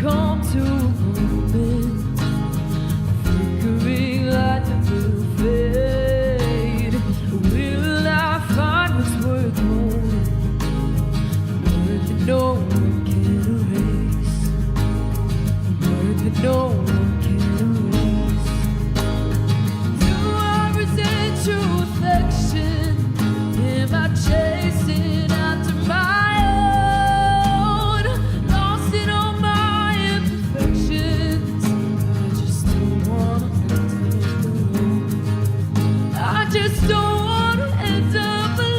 come to a moment, flickering light that will fade. Will I find what's worth holding, worth that no one can erase, worth that no one can erase? Do I resent your affection? Am I chasing after my own, lost in all my imperfections? I just don't wanna end up alone. I just don't wanna end up alone.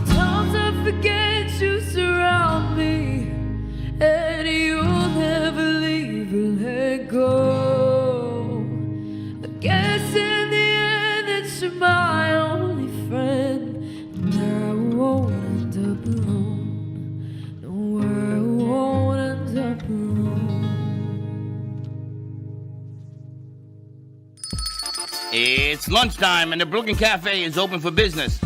Sometimes I forget you surround me, and you'll never leave or let go. I guess in the end it's you're my only friend, and I won't end up alone. No, I won't end up alone. It's lunchtime and the Brooklyn Cafe is open for business.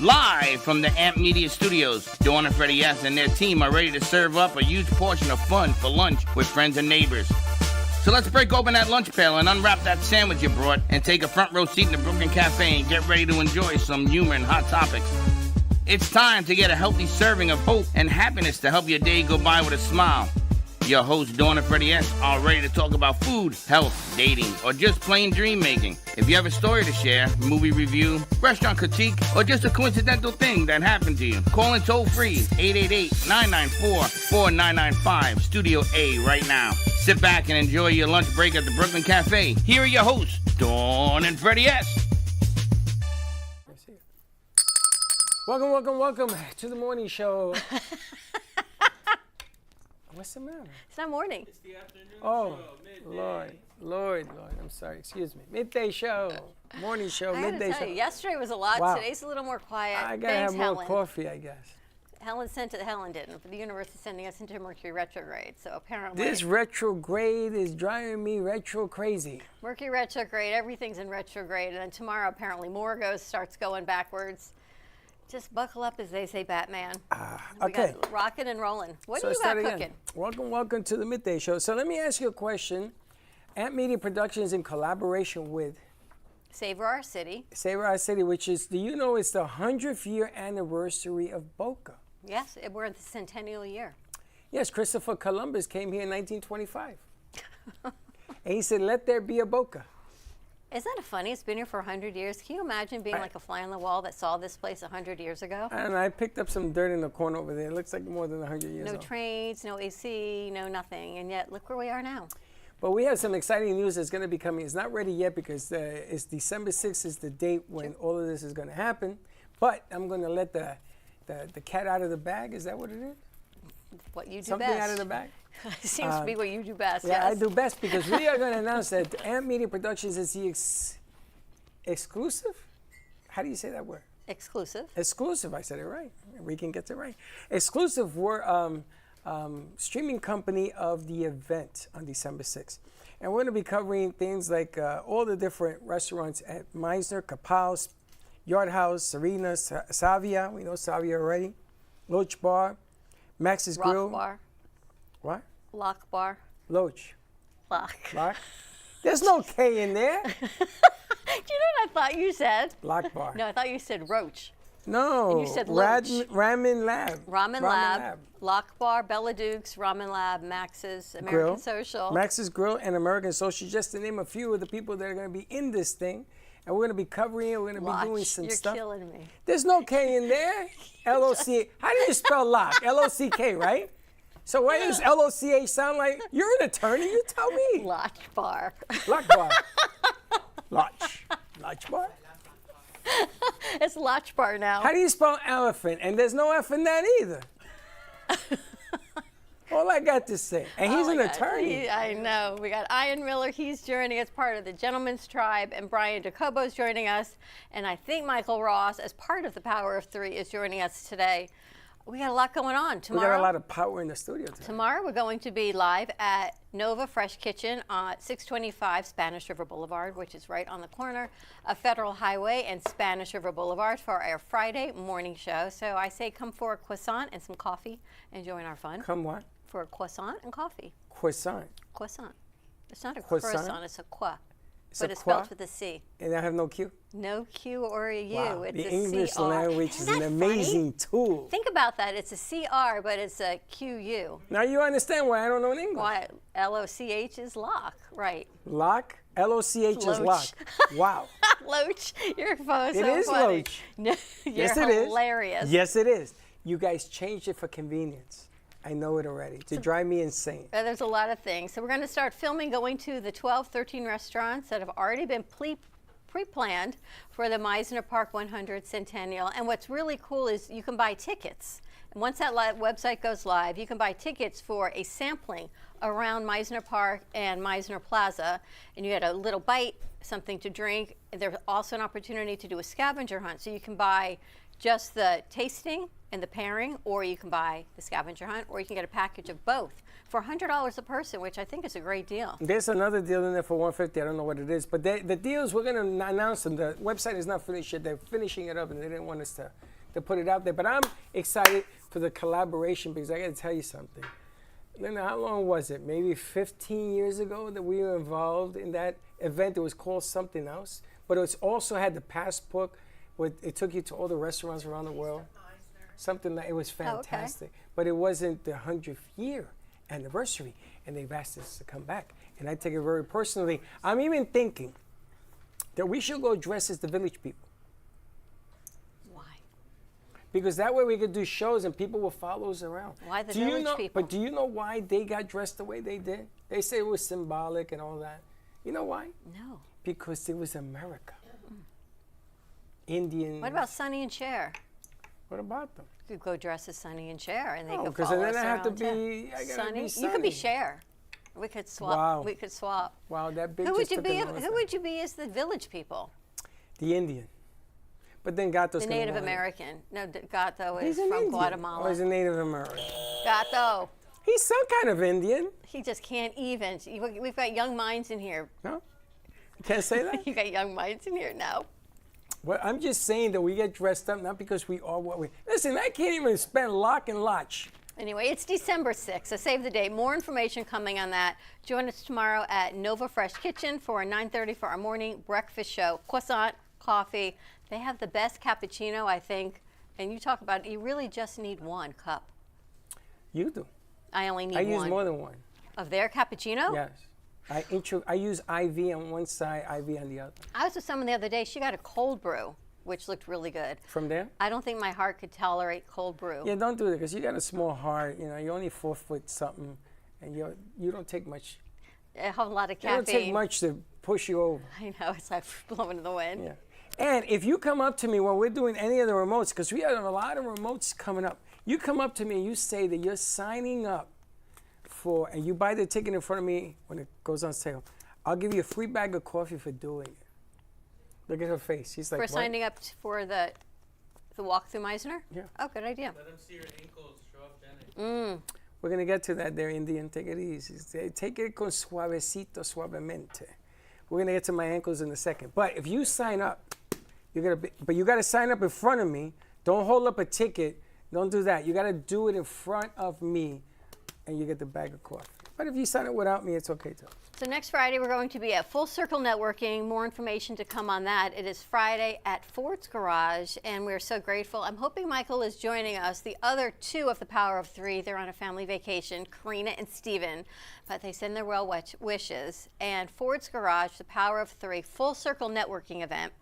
Live from the Amp Media Studios, Dawn and Freddy S. and their team are ready to serve up a huge portion of fun for lunch with friends and neighbors. So let's break open that lunch pail and unwrap that sandwich you brought and take a front row seat in the Brooklyn Cafe and get ready to enjoy some humor and hot topics. It's time to get a healthy serving of hope and happiness to help your day go by with a smile. Your hosts, Dawn and Freddy S., are ready to talk about food, health, dating, or just plain dream making. If you have a story to share, movie review, restaurant critique, or just a coincidental thing that happened to you, call in toll free 888-994-4995, Studio A right now. Sit back and enjoy your lunch break at the Brooklyn Cafe. Here are your hosts, Dawn and Freddy S. Welcome to the morning show. What's the matter? It's not morning. It's the afternoon Oh, show, midday. Lord, I'm sorry. Excuse me. Midday show, morning show, I gotta midday tell show. you, yesterday was a lot. Wow. Today's a little more quiet. I gotta Thanks, have more Helen. coffee, I guess. Helen didn't. But the universe is sending us into Mercury retrograde. So apparently, This retrograde is driving me retro crazy. Mercury retrograde, everything's in retrograde, and then tomorrow apparently more starts going backwards. Just buckle up, as they say, Batman. We Okay. got rocking and rolling. What So do you start got again. cooking? Welcome to the midday show. So let me ask you a question. Amp Media Productions in collaboration with Savor Our City. Save Our City, which is, do you know it's the 100th year anniversary of Boca? Yes, we're in the centennial year. Yes, Christopher Columbus came here in 1925. And he said, let there be a Boca. Isn't that funny? It's been here for 100 years. Can you imagine being like a fly on the wall that saw this place 100 years ago? And I picked up some dirt in the corner over there. It looks like more than 100 years No old. trains, no AC, no nothing. And yet, look where we are now. But we have some exciting news that's going to be coming. It's not ready yet because it's December 6th is the date when all of this is going to happen. But I'm going to let the cat out of the bag. Is that what it is? What you do Something best. out of the bag? Seems to be what you do best. Yeah, I yes. do best because we are going to announce that Amp Media Productions is the exclusive? How do you say that word? Exclusive. Exclusive, I said it right. Rican gets it right. Exclusive, we're streaming company of the event on December 6th. And we're going to be covering things like all the different restaurants at Meisner, Kapow's, Yard House, Serena, Savia. We know Savia already. Loach Bar, Max's Rock Grill. bar. What? Lock bar. Loach. Lock. Lock? There's no K in there. Do you know what I thought you said? Lock Bar. No, I thought you said roach. No. And you said Loach. Ramen Lab. Ramen Lab. Lock bar, Bella Duke's, Ramen Lab, Max's, American Grill. Social. Max's Grill and American Social, just to name a few of the people that are going to be in this thing. And we're going to be covering it. We're going to be doing some You're stuff. killing me. There's no K in there. L-O-C. How do you spell lock? L-O-C-K, right? So why does L-O-C-H sound like, you're an attorney, you tell me. Lock bar. Lock bar. Lodge. Lodge bar? It's Lodge bar now. How do you spell elephant? And there's no F in that either. All I got to say. And he's Oh an my God. attorney. I know. We got Ian Miller. He's joining us, part of the Gentleman's Tribe, and Brian DeCobo's joining us. And I think Michael Ross, as part of the Power of Three, is joining us today. We got a lot going on We tomorrow. got a lot of power in the studio today. Tomorrow we're going to be live at Nova Fresh Kitchen at 625 Spanish River Boulevard, which is right on the corner of Federal Highway and Spanish River Boulevard for our Friday morning show. So I say come for a croissant and some coffee and join our fun. Come what? For a croissant and coffee. Croissant. Croissant. It's not a Croissant? croissant, it's a croix. It's But a it's spelled croix? with a C. And I have no Q? No Q or a U. Wow. It's The a English CR. language is Isn't an that amazing funny? tool. Think about that. It's a CR, but it's a QU. Now you understand why I don't know in English. Why LOCH is lock, right? Lock? L-O-C-H is Loach. lock. Wow. Loach, you're so It is funny. Loach. No, you're Yes, it is. hilarious. Yes, it is. You guys changed it for convenience. I know it already. To drive me insane. There's a lot of things. So we're going to start filming, going to the 12, 13 restaurants that have already been pre-planned for the Meisner Park 100 Centennial. And what's really cool is you can buy tickets. And once that website goes live, you can buy tickets for a sampling around Meisner Park and Meisner Plaza. And you get a little bite, something to drink. There's also an opportunity to do a scavenger hunt. So you can buy just the tasting and the pairing, or you can buy the scavenger hunt, or you can get a package of both for $100 a person, which I think is a great deal. There's another deal in there for $150. I don't know what it is. But the deals, we're going to announce them. The website is not finished yet. They're finishing it up, and they didn't want us to put it out there. But I'm excited for the collaboration because I got to tell you something. Linda, how long was it? Maybe 15 years ago that we were involved in that event. It was called something else. But it also had the passport. It took you to all the restaurants around the world. Something like it was fantastic. But it wasn't the 100th year anniversary, and they've asked us to come back. And I take it very personally. I'm even thinking that we should go dressed as the village people. Why? Because that way we could do shows and people will follow us around. Why the Do you village know, people? But do you know why they got dressed the way they did? They say it was symbolic and all that. You know why? No. Because it was America. Indian. What about Sonny and Cher? What about them? You could go dress as Sonny and Cher, and they Oh, could because follow then us I have to around, too. be. I gotta Sonny. be You could be Sonny. Cher. We could swap. Wow. We could swap. Wow, that bitch Who would just you took be? a nose Who down. would you be as the village people? The Indian. But then Gato's The gonna Native want it. American. No, Gato He's is an from Indian. Guatemala. Oh, he's a Native American. Gato. He's some kind of Indian. He just can't even. We've got young minds in here. No? You can't say that? You got young minds in here now. Well, I'm just saying that we get dressed up, not because we are what we... Listen, I can't even spend lock and lodge. Anyway, it's December 6th, so save the date. More information coming on that. Join us tomorrow at Nova Fresh Kitchen for 9:30 for our morning breakfast show. Croissant, coffee. They have the best cappuccino, I think. And you talk about, you really just need one cup. You do. I only need I one. use more than one. Of their cappuccino? Yes. I use IV on one side, IV on the other. I was with someone the other day. She got a cold brew, which looked really good. From there? I don't think my heart could tolerate cold brew. Yeah, don't do that because you got a small heart. You know, you're only 4 foot something, and you don't take much. A whole lot of You caffeine. don't take much to push you over. I know, it's like blowing in the wind. Yeah. And if you come up to me when we're doing any of the remotes, because we have a lot of remotes coming up, you come up to me and you say that you're signing up for, and you buy the ticket in front of me when it goes on sale, I'll give you a free bag of coffee for doing it. Look at her face. She's like, For what? signing up for the walk through Meisner? Yeah. Oh, good idea. Let them see your ankles show up, Janet. We're going to get to that there, Indian. Take it easy. Take it con suavecito, suavemente. We're going to get to my ankles in a second. But if you sign up, but you got to sign up in front of me. Don't hold up a ticket. Don't do that. You got to do it in front of me, and you get the bag of coffee. But if you sign up without me, it's okay too. So next Friday, we're going to be at Full Circle Networking. More information to come on that. It is Friday at Ford's Garage, and we're so grateful. I'm hoping Michael is joining us. The other two of the Power of Three, they're on a family vacation, Karina and Steven, but they send their well wishes. And Ford's Garage, the Power of Three, Full Circle Networking event.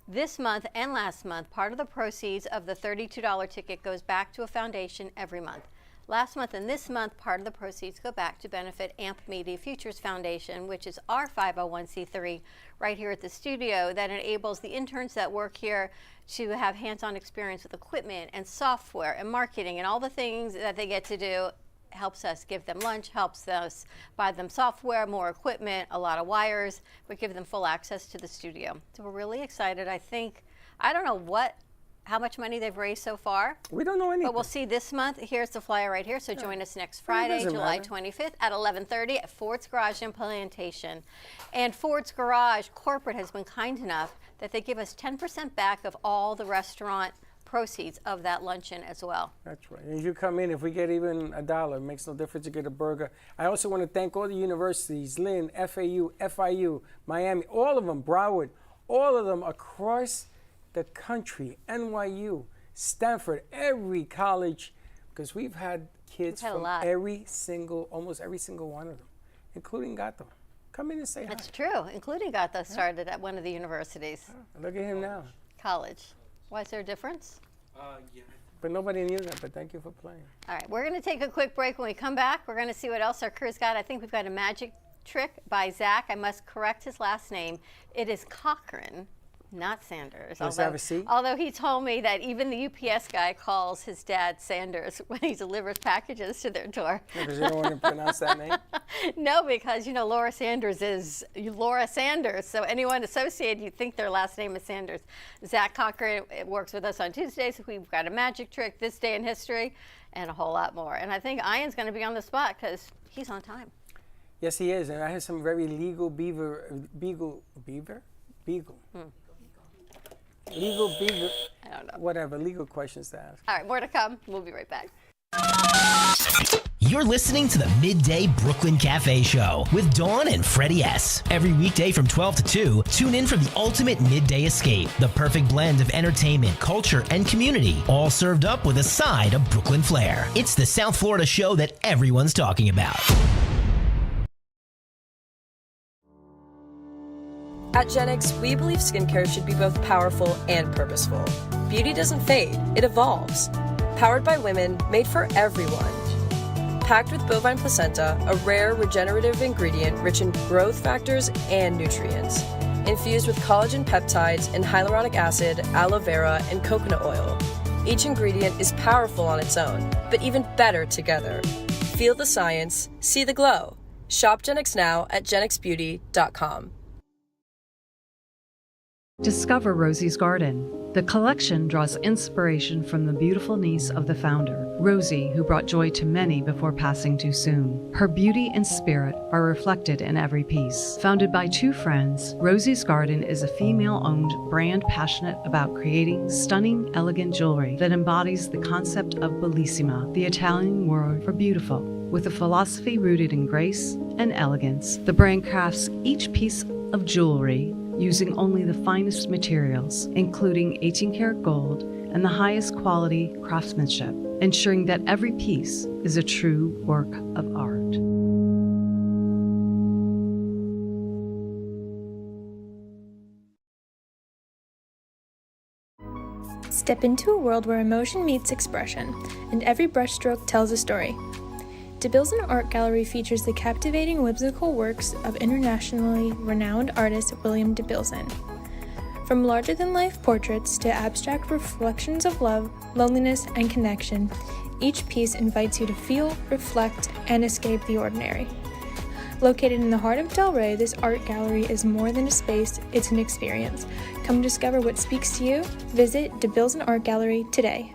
This month and last month, part of the proceeds of the $32 ticket goes back to a foundation every month. Last month and this month, part of the proceeds go back to benefit AMP Media Futures Foundation, which is our 501c3 right here at the studio that enables the interns that work here to have hands-on experience with equipment and software and marketing and all the things that they get to do. Helps us give them lunch, helps us buy them software, more equipment, a lot of wires, but give them full access to the studio. So we're really excited. I don't know what how much money they've raised so far. We don't know anything. But we'll see this month. Here's the flyer right here. So join us next Friday, July 25th at 11:30 at Ford's Garage in Plantation. And Ford's Garage Corporate has been kind enough that they give us 10% back of all the restaurant proceeds of that luncheon as well. That's right. As you come in, if we get even $1, it makes no difference to get a burger. I also want to thank all the universities, Lynn, FAU, FIU, Miami, all of them, Broward, all of them across the country, NYU, Stanford, every college, because we've had kids from almost every single one of them, including Gato. Come in and say hi. That's true, including Gato started at one of the universities. Look at him now. College. Why is there a difference? Yeah. But nobody knew that, but thank you for playing. All right, we're going to take a quick break. When we come back, we're going to see what else our crew's got. I think we've got a magic trick by Zach. I must correct his last name. It is Cochran, not Sanders. Let's have a seat. Although he told me that even the UPS guy calls his dad Sanders when he delivers packages to their door. Because you don't want to pronounce that name? No, because, you know, Laura Sanders is Laura Sanders. So anyone associated, you think their last name is Sanders. Zach Cochran works with us on Tuesdays. We've got a magic trick, this day in history, and a whole lot more. And I think Ian's going to be on the spot because he's on time. Yes, he is. And I have some very legal beagle. Legal beaver, I don't know. Whatever, legal questions to ask. All right, more to come. We'll be right back. You're listening to the Midday Brooklyn Cafe Show with Dawn and Freddie S. Every weekday from 12 to 2, tune in for the ultimate midday escape. The perfect blend of entertainment, culture, and community, all served up with a side of Brooklyn flair. It's the South Florida show that everyone's talking about. At Gen X, we believe skincare should be both powerful and purposeful. Beauty doesn't fade, it evolves. Powered by women, made for everyone. Packed with bovine placenta, a rare regenerative ingredient rich in growth factors and nutrients. Infused with collagen peptides and hyaluronic acid, aloe vera, and coconut oil. Each ingredient is powerful on its own, but even better together. Feel the science, see the glow. Shop Gen X now at genxbeauty.com. Discover Rosie's Garden. The collection draws inspiration from the beautiful niece of the founder, Rosie, who brought joy to many before passing too soon. Her beauty and spirit are reflected in every piece. Founded by two friends, Rosie's Garden is a female-owned brand passionate about creating stunning, elegant jewelry that embodies the concept of bellissima, the Italian word for beautiful. With a philosophy rooted in grace and elegance, the brand crafts each piece of jewelry using only the finest materials, including 18-karat gold and the highest quality craftsmanship, ensuring that every piece is a true work of art. Step into a world where emotion meets expression, and every brushstroke tells a story. DeBilzen Art Gallery features the captivating whimsical works of internationally renowned artist William DeBilzen. From larger-than-life portraits to abstract reflections of love, loneliness, and connection, each piece invites you to feel, reflect, and escape the ordinary. Located in the heart of Delray, this art gallery is more than a space, it's an experience. Come discover what speaks to you. Visit DeBilzen Art Gallery today.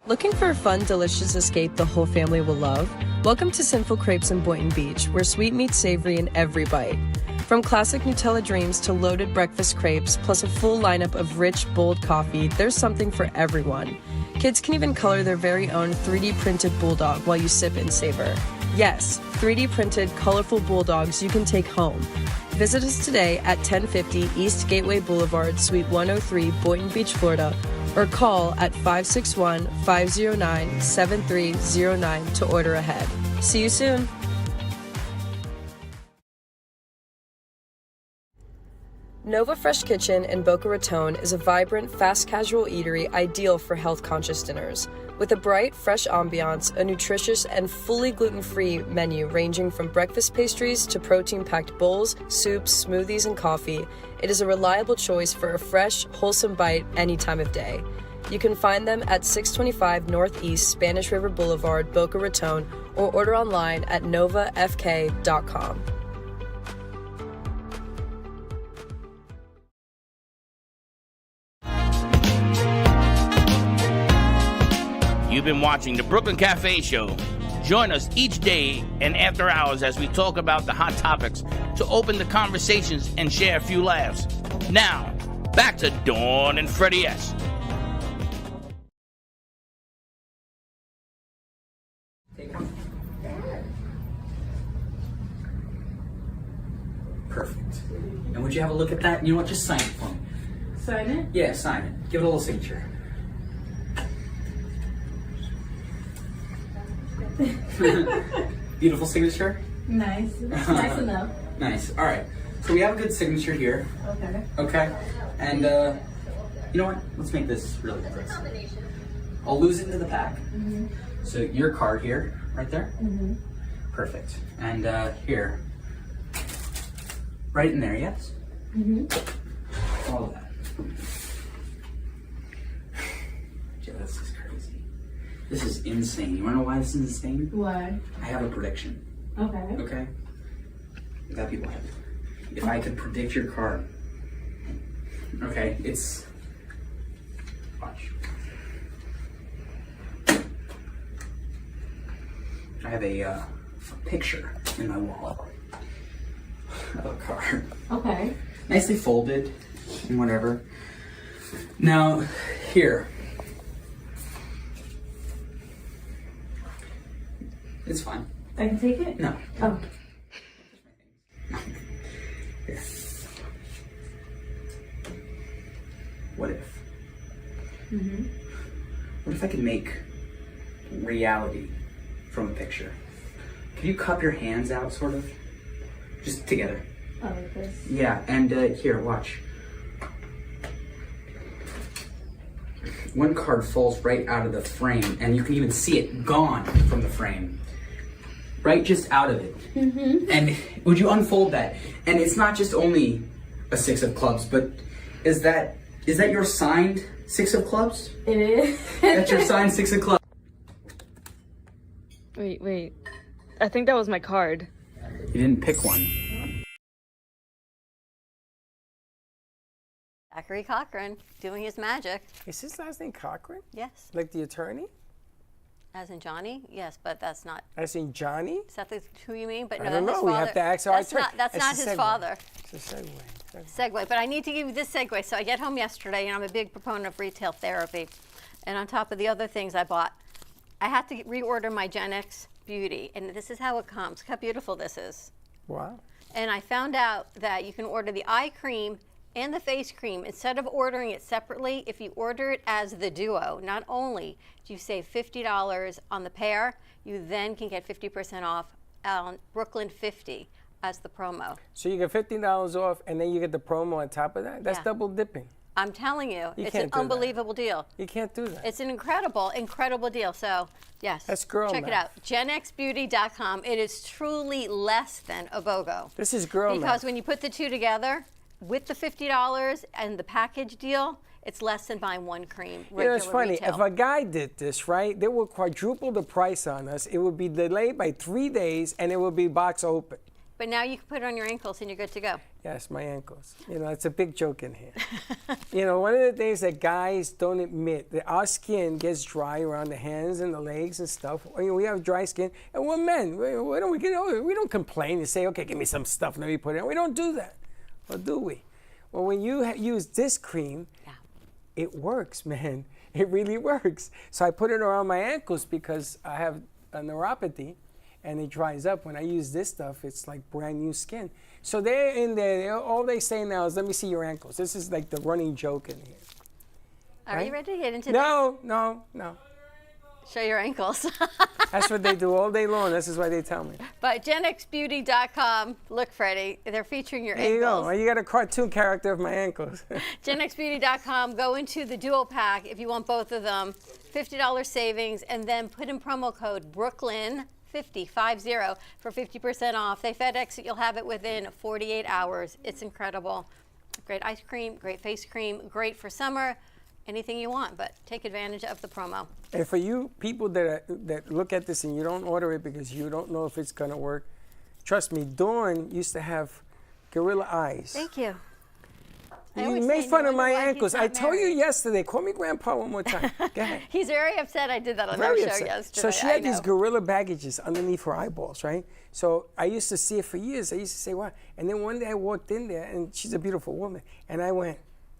Looking for a fun, delicious escape the whole family will love? Welcome to Sinful Crepes in Boynton Beach, where sweet meets savory in every bite. From classic Nutella dreams to loaded breakfast crepes, plus a full lineup of rich, bold coffee, there's something for everyone. Kids can even color their very own 3D printed bulldog while you sip and savor. Yes, 3D printed, colorful bulldogs you can take home. Visit us today at 1050 East Gateway Boulevard, Suite 103, Boynton Beach, Florida, or call at 561-509-7309 to order ahead. See you soon. Nova Fresh Kitchen in Boca Raton is a vibrant, fast casual eatery ideal for health-conscious dinners. With a bright, fresh ambiance, a nutritious and fully gluten-free menu ranging from breakfast pastries to protein-packed bowls, soups, smoothies, and coffee, it is a reliable choice for a fresh, wholesome bite any time of day. You can find them at 625 Northeast Spanish River Boulevard, Boca Raton, or order online at novafk.com. been watching the Brooklyn Cafe Show. Join us each day and after hours as we talk about the hot topics to open the conversations and share a few laughs. Now, back to Dawn and Freddy S. Perfect. And would you have a look at that? You know what? Just sign it for me. Sign it? Yeah, sign it. Give it a little signature. Beautiful signature? Nice. Nice enough. Nice. All right. So we have a good signature here. Okay. Okay. And you know what? Let's make this really nice. I'll lose it into the pack. Mm-hmm. So your card here, right there. Mm-hmm. Perfect. And here. Right in there, yes? Mm-hmm. All of that. Yeah, this is crazy. This is insane. You wanna know why this is insane? Why? I have a prediction. Okay. Okay? That'd be wild. If I could predict your card. Okay, it's... Watch. I have a picture in my wallet of a card. Okay. Nicely folded and whatever. Now, here. It's fine. I can take it? No. Oh. Here. What if? Mm-hmm. What if I could make reality from a picture? Could you cup your hands out, sort of? Just together. Oh, like this? Yeah, and here, watch. One card falls right out of the frame, and you can even see it gone from the frame. Right just out of it. Mm-hmm. And would you unfold that? And it's not just only a 6 of clubs, but is that your signed 6 of clubs? It is. That's your signed 6 of clubs. Wait. I think that was my card. You didn't pick one. Zachary Cochran doing his magic. Is his last name Cochran? Yes. Like the attorney? As in Johnny? Yes, but that's not. As in Johnny? Is that who you mean? But I no, don't that's know. his We father. have to ask our That's attorney. not. That's It's not a his segue. father. It's a segue. Segue. But I need to give you this segue. So I get home yesterday, and I'm a big proponent of retail therapy. And on top of the other things I bought, I had to reorder my Gen X Beauty, and this is how it comes. Look how beautiful this is. Wow. And I found out that you can order the eye cream and the face cream. Instead of ordering it separately, if you order it as the duo, not only do you save $50 on the pair, you then can get 50% off on Brooklyn 50 as the promo. So you get $15 off, and then you get the promo on top of that? That's Yeah. double dipping. I'm telling you, You it's can't an do that. unbelievable deal. You can't do that. It's an incredible deal. So, yes. That's girl Check it math. out. GenXBeauty.com. It is truly less than a BOGO. This is girl Because math. when you put the two together, with the $50 and the package deal, it's less than buying one cream. You know, it's funny. Retail. If a guy did this, right, they would quadruple the price on us. It would be delayed by 3 days, and it would be box open. But now you can put it on your ankles and you're good to go. Yes, my ankles. You know, it's a big joke in here. You know, one of the things that guys don't admit, that our skin gets dry around the hands and the legs and stuff. I mean, we have dry skin, and we're men. We don't complain and say, okay, give me some stuff, let me put it on. We don't do that. Or do we? Well, when you use this cream, it works, man. It really works. So I put it around my ankles because I have a neuropathy, and it dries up. When I use this stuff, it's like brand new skin. So they're in there. All they say now is, let me see your ankles. This is like the running joke in here. Are you ready to get into No. Show your ankles. That's what they do all day long. This is why they tell me. But GenXBeauty.com, look, Freddie, they're featuring your There you ankles. go. You got a cartoon character of my ankles. GenXBeauty.com, go into the duo pack if you want both of them. $50 savings, and then put in promo code Brooklyn50 for 50% off. They FedEx it, you'll have it within 48 hours. It's incredible. Great ice cream, great face cream, great for summer. Anything you want, but take advantage of the promo. And for you people that look at this and you don't order it because you don't know if it's going to work, trust me, Dawn used to have gorilla eyes. Thank you. You made fun of my ankles. I told you yesterday. Call me Grandpa one more time. Go ahead. He's very upset I did that on Very our show upset. yesterday. So she had these gorilla baggages underneath her eyeballs, right? So I used to see it for years. I used to say, "Wow!" And then one day I walked in there, and she's a beautiful woman, and I went,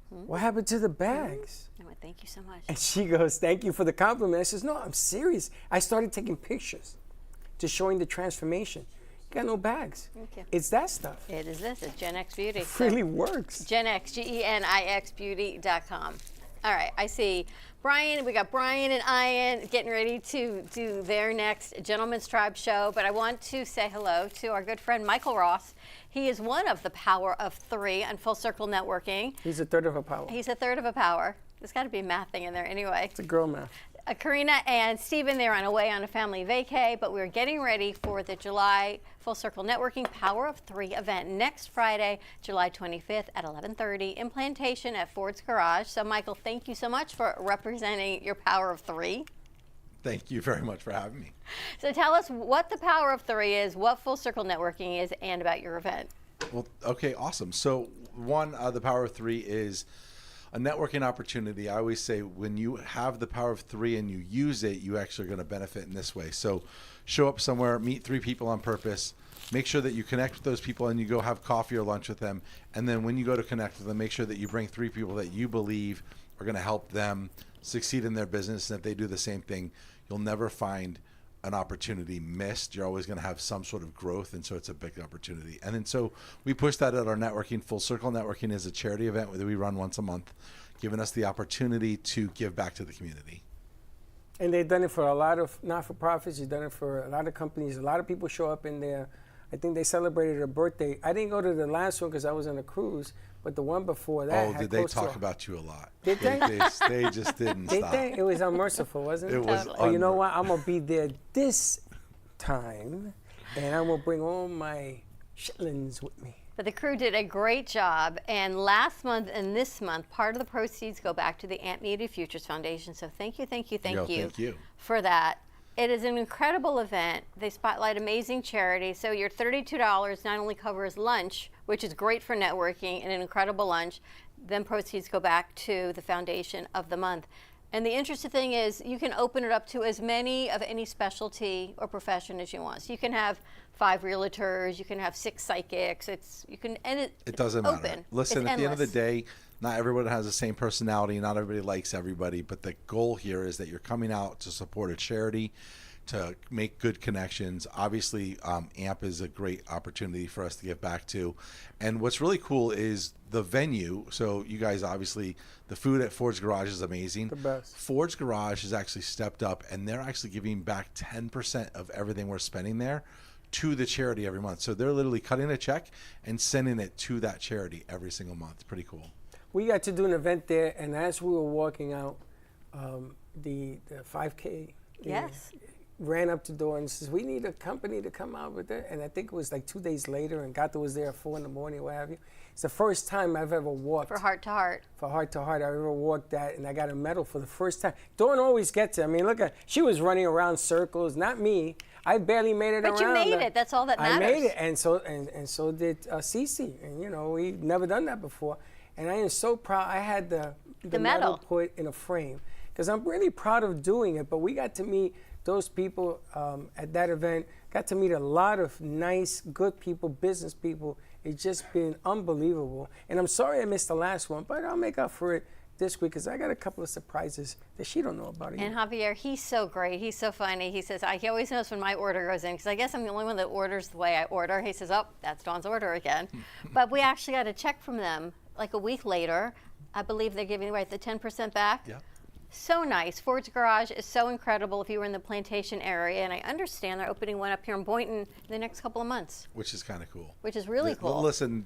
"What happened to the bags?" I went, "Thank you so much." And she goes, "Thank you for the compliment." I says, "No, I'm serious." I started taking pictures to showing the transformation. You got no bags. Thank you. It's that stuff. It is this. It's Gen X Beauty. It really works. Gen X, GenixBeauty.com. All right, I see Brian. We got Brian and Ian getting ready to do their next Gentleman's Tribe show. But I want to say hello to our good friend Michael Ross. He is one of the Power of Three on Full Circle Networking. He's a third of a power. He's a third of a power. There's got to be math thing in there anyway. It's a girl math. Karina and Stephen, they're away on a family vacay, but we're getting ready for the July Full Circle Networking Power of Three event next Friday, July 25th at 11:30 in Plantation at Ford's Garage. So, Michael, thank you so much for representing your Power of Three. Thank you very much for having me. So tell us what the Power of Three is, what Full Circle Networking is, and about your event. Well, okay, awesome. So one, the Power of Three is a networking opportunity. I always say when you have the Power of Three and you use it, you actually are going to benefit in this way. So show up somewhere, meet 3 people on purpose, make sure that you connect with those people and you go have coffee or lunch with them. And then when you go to connect with them, make sure that you bring 3 people that you believe are going to help them succeed in their business. And if they do the same thing, you'll never find an opportunity missed. You're always going to have some sort of growth, and so it's a big opportunity. And then so we push that at our networking. Full Circle Networking is a charity event that we run once a month, giving us the opportunity to give back to the community. And they've done it for a lot of not-for-profits. They've done it for a lot of companies. A lot of people show up in there. I think they celebrated a birthday. I didn't go to the last one because I was on a cruise, but the one before that. Oh, did they talk about you a lot? Did they? They just didn't Did stop. they? It was unmerciful, wasn't it? It was. But you know what? I'm going to be there this time, and I'm going to bring all my chitlins with me. But the crew did a great job, and last month and this month, part of the proceeds go back to the Aunt Media Futures Foundation. So thank you for that. It is an incredible event. They spotlight amazing charities. So your $32 not only covers lunch, which is great for networking and an incredible lunch, then proceeds go back to the foundation of the month. And the interesting thing is you can open it up to as many of any specialty or profession as you want. So you can have 5 realtors, you can have 6 psychics. It doesn't open. matter. Listen, It's at the end of the endless. day, not everyone has the same personality. Not everybody likes everybody. But the goal here is that you're coming out to support a charity, to make good connections. Obviously, AMP is a great opportunity for us to give back to. And what's really cool is the venue. So you guys, obviously, the food at Ford's Garage is amazing. The best. Ford's Garage has actually stepped up, and they're actually giving back 10% of everything we're spending there to the charity every month. So they're literally cutting a check and sending it to that charity every single month. It's pretty cool. We got to do an event there, and as we were walking out, the 5K ran up the door and says, "We need a company to come out with it." And I think it was like 2 days later, and Gata was there at 4 in the morning, what have you. It's the first time I've ever walked. For Heart to Heart. For Heart to Heart, I ever walked that, and I got a medal for the first time. Dawn always gets it. I mean, look at, she was running around circles, not me. I barely made it around. But you made it. That's all that matters. I made it, and so did Cece. And you know, we've never done that before. And I am so proud. I had the medal put in a frame because I'm really proud of doing it. But we got to meet those people at that event. Got to meet a lot of nice, good people, business people. It's just been unbelievable. And I'm sorry I missed the last one, but I'll make up for it this week because I got a couple of surprises that she don't know about. And Javier, he's so great. He's so funny. He says, he always knows when my order goes in because I guess I'm the only one that orders the way I order. He says, "Oh, that's Dawn's order again." But we actually got a check from them like a week later. I believe they're giving away the 10% back. Yeah. So nice. Ford's Garage is so incredible if you were in the Plantation area, and I understand they're opening one up here in Boynton in the next couple of months. Which is kind of cool. Which is really cool. Listen,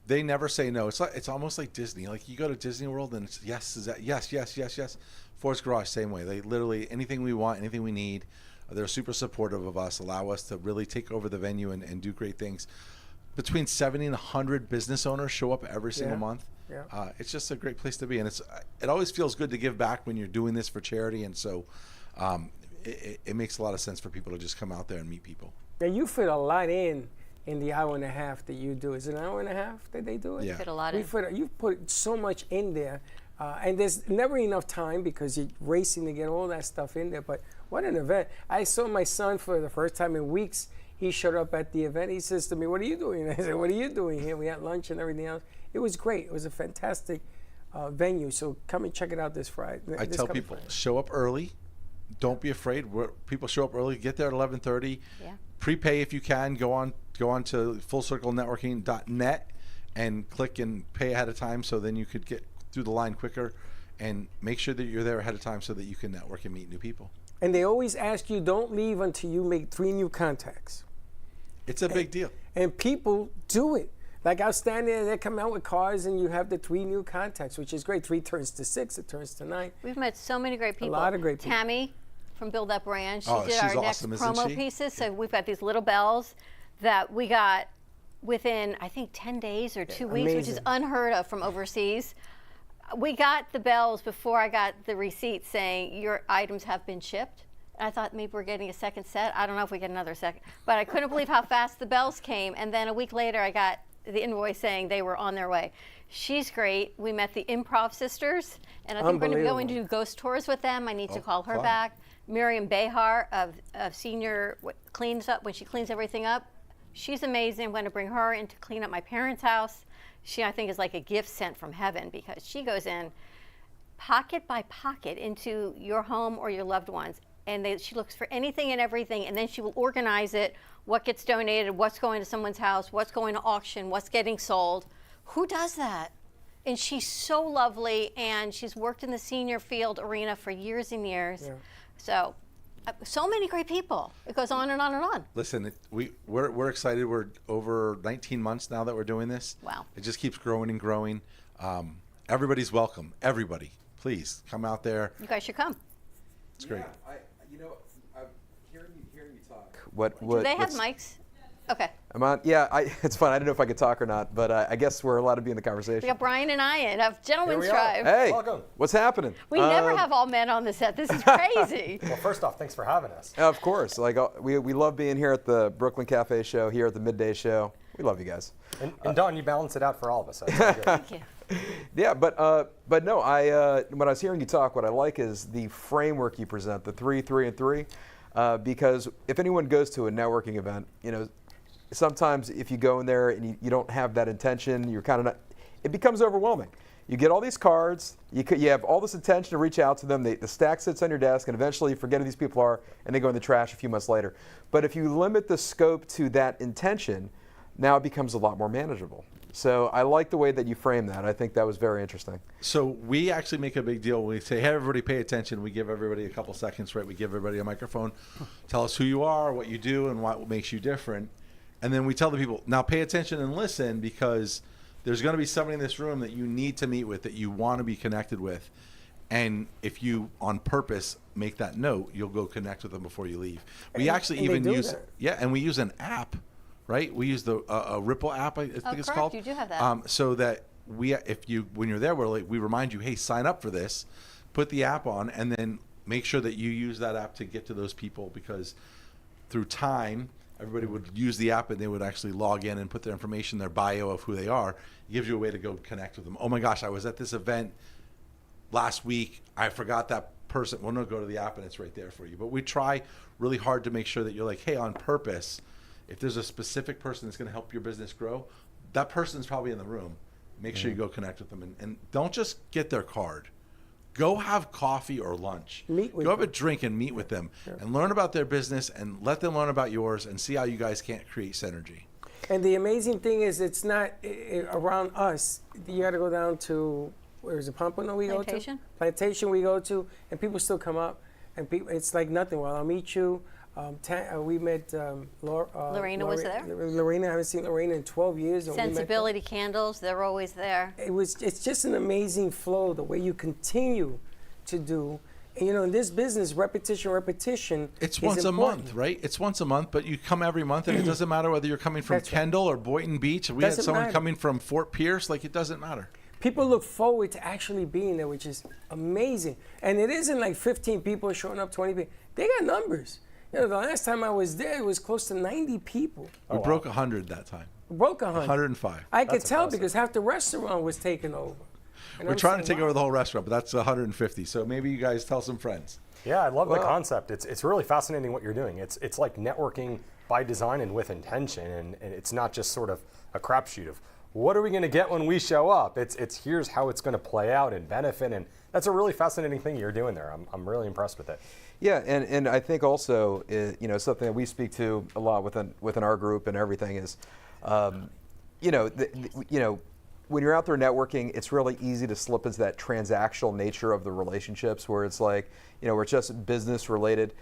they never say no. It's almost like Disney. Like you go to Disney World and it's yes. Ford's Garage, same way. They literally, anything we want, anything we need, they're super supportive of us, allow us to really take over the venue and do great things. Between 70 and 100 business owners show up every single month. Yeah. It's just a great place to be, and it always feels good to give back when you're doing this for charity, and so it makes a lot of sense for people to just come out there and meet people. Now you fit a lot in in the hour and a half that you do. Is it an hour and a half that they do it? Yeah. Fit a lot in. You've put so much in there, and there's never enough time because you're racing to get all that stuff in there. But what an event! I saw my son for the first time in weeks. He showed up at the event. He says to me, "What are you doing?" I said, "What are you doing here?" We had lunch and everything else. It was great. It was a fantastic venue. So come and check it out this Friday. I tell people, show up early. Don't be afraid. People show up early. Get there at 11:30. Yeah. Prepay if you can. Go on to fullcirclenetworking.net and click and pay ahead of time, so then you could get through the line quicker. And make sure that you're there ahead of time so that you can network and meet new people. And they always ask you, don't leave until you make 3 new contacts. It's a big deal. And people do it. Like I'll stand there, they come out with cars, and you have the 3 new contacts, which is great. 3 turns to 6, it turns to 9. We've met so many great people. A lot of great people. Tammy from Build That Brand, she did she's our awesome, next isn't promo she? pieces. So we've got these little bells that we got within, I think, 10 days or 2 weeks, which is amazing. unheard of from overseas. We got the bells before I got the receipt saying your items have been shipped. I thought maybe we're getting a second set. I don't know if we get another second. But I couldn't believe how fast the bells came. And then a week later, I got the invoice saying they were on their way. She's great. We met the Improv Sisters. And I think we're going to be going to do ghost tours with them. I need to call her fun. back. Miriam Behar of Senior cleans up, when she cleans everything up. She's amazing. I'm going to bring her in to clean up my parents' house. She, I think, is like a gift sent from heaven because she goes in pocket by pocket into your home or your loved ones. And she looks for anything and everything, and then she will organize it, what gets donated, what's going to someone's house, what's going to auction, what's getting sold. Who does that? And she's so lovely, and she's worked in the senior field arena for years and years. Yeah. So many great people. It goes on and on and on. Listen, we're excited. We're over 19 months now that we're doing this. Wow. It just keeps growing and growing. Everybody's welcome. Everybody, please come out there. You guys should come. It's great. I'm hearing you talk. Do they have mics? Okay. I'm on. Yeah, it's fun. I didn't know if I could talk or not, but I guess we're allowed to be in the conversation. We got Brian and Ian of Gentleman's Drive. Hey, welcome. What's happening? We never have all men on the set. This is crazy. Well, first off, thanks for having us. Of course. Like we love being here at the Brooklyn Cafe show, here at the Midday show. We love you guys. And Dawn, you balance it out for all of us. That's good. Thank you. Yeah, but no, when I was hearing you talk, what I like is the framework you present, the 3, 3, and 3, because if anyone goes to a networking event, sometimes if you go in there and you don't have that intention, you're kind of not, it becomes overwhelming. You get all these cards, you have all this intention to reach out to them, the stack sits on your desk, and eventually you forget who these people are, and they go in the trash a few months later. But if you limit the scope to that intention, now it becomes a lot more manageable. So I like the way that you frame that. I think that was very interesting. So we actually make a big deal. We say, hey, everybody pay attention. We give everybody a couple seconds, right? We give everybody a microphone. Tell us who you are, what you do, and what makes you different. And then we tell the people, now pay attention and listen, because there's going to be somebody in this room that you need to meet with, that you want to be connected with. And if you, on purpose, make that note, you'll go connect with them before you leave. We actually even use, and we use an app, right? We use the a Ripple app, I think it's called. You do have that. So that when you're there, we remind you, hey, sign up for this, put the app on, and then make sure that you use that app to get to those people, because through time, everybody would use the app and they would actually log in and put their information, their bio of who they are. It gives you a way to go connect with them. Oh my gosh, I was at this event last week. I forgot that person. Well, no, go to the app and it's right there for you. But we try really hard to make sure that you're like, hey, on purpose, if there's a specific person that's going to help your business grow, that person's probably in the room. Make sure you go connect with them. And don't just get their card. Go have coffee or lunch. Go have a drink and meet with them and learn about their business and let them learn about yours and see how you guys can't create synergy. And the amazing thing is, it's not around us. You got to go down to, where is it, Pompano we go to? Plantation we go to, and people still come up, and people, it's like nothing. Well, I'll meet you. We met Lorena was there. Lorena, I haven't seen Lorena in 12 years. Sensibility candles, they're always there. It's just an amazing flow, the way you continue to do. And, in this business, repetition. It's once a month, right? It's once a month, but you come every month, and it doesn't matter whether you're coming from Kendall or Boynton Beach. We had someone coming from Fort Pierce. Like, it doesn't matter. People look forward to actually being there, which is amazing. And it isn't like 15 people showing up, 20 people. They got numbers. You know, the last time I was there, it was close to 90 people. We broke 100 that time. Broke 100. 105. I could tell because half the restaurant was taken over. And We're I'm trying to saying, take over the whole restaurant, but that's 150. So maybe you guys tell some friends. Yeah, I love the concept. It's really fascinating what you're doing. It's like networking by design and with intention, and it's not just sort of a crapshoot of what are we going to get when we show up. It's here's how it's going to play out and benefit, and that's a really fascinating thing you're doing there. I'm really impressed with it. Yeah, and I think also, something that we speak to a lot within our group and everything is, when you're out there networking, it's really easy to slip into that transactional nature of the relationships where it's like, where it's just business related.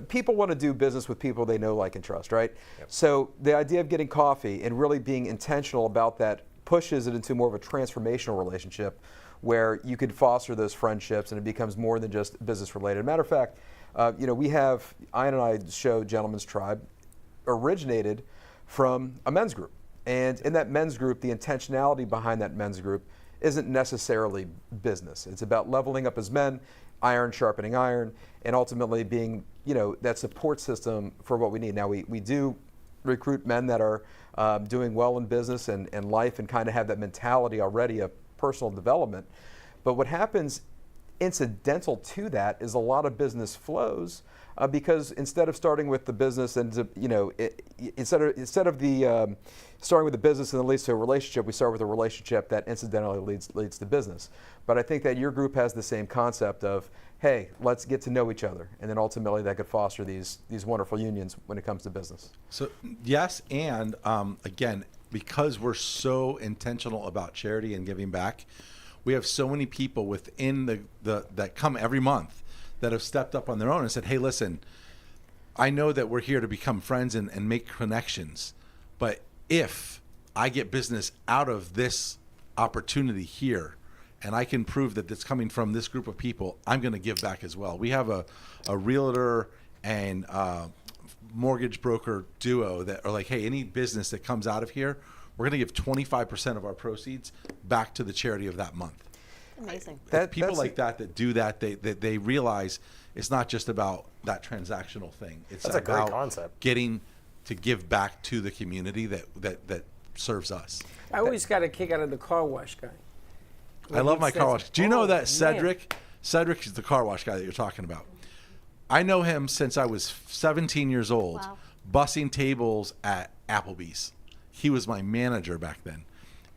People want to do business with people they know, like, and trust, right? Yep. So the idea of getting coffee and really being intentional about that pushes it into more of a transformational relationship where you could foster those friendships and it becomes more than just business related. Matter of fact, Ian and I show Gentleman's Tribe originated from a men's group. And in that men's group, the intentionality behind that men's group isn't necessarily business. It's about leveling up as men, iron sharpening iron, and ultimately being, that support system for what we need. Now, we do recruit men that are doing well in business and life and kind of have that mentality already of personal development. But what happens incidental to that is a lot of business flows because instead of starting with the business and instead of the starting with the business and then leads to a relationship, we start with a relationship that incidentally leads to business. But I think that your group has the same concept of, hey, let's get to know each other, and then ultimately that could foster these wonderful unions when it comes to business. So yes, and again, because we're so intentional about charity and giving back, we have so many people within that come every month that have stepped up on their own and said, hey, listen, I know that we're here to become friends and make connections, but if I get business out of this opportunity here and I can prove that it's coming from this group of people, I'm going to give back as well. We have a realtor and mortgage broker duo that are like, hey, any business that comes out of here, we're going to give 25% of our proceeds back to the charity of that month. Amazing. People like that do that, they realize it's not just about that transactional thing. It's That's a great about concept. getting to give back to the community that serves us. I always got a kick out of the car wash guy. I love my car wash. Do you know that man. Cedric is the car wash guy that you're talking about? I know him since I was 17 years old, bussing tables at Applebee's. He was my manager back then.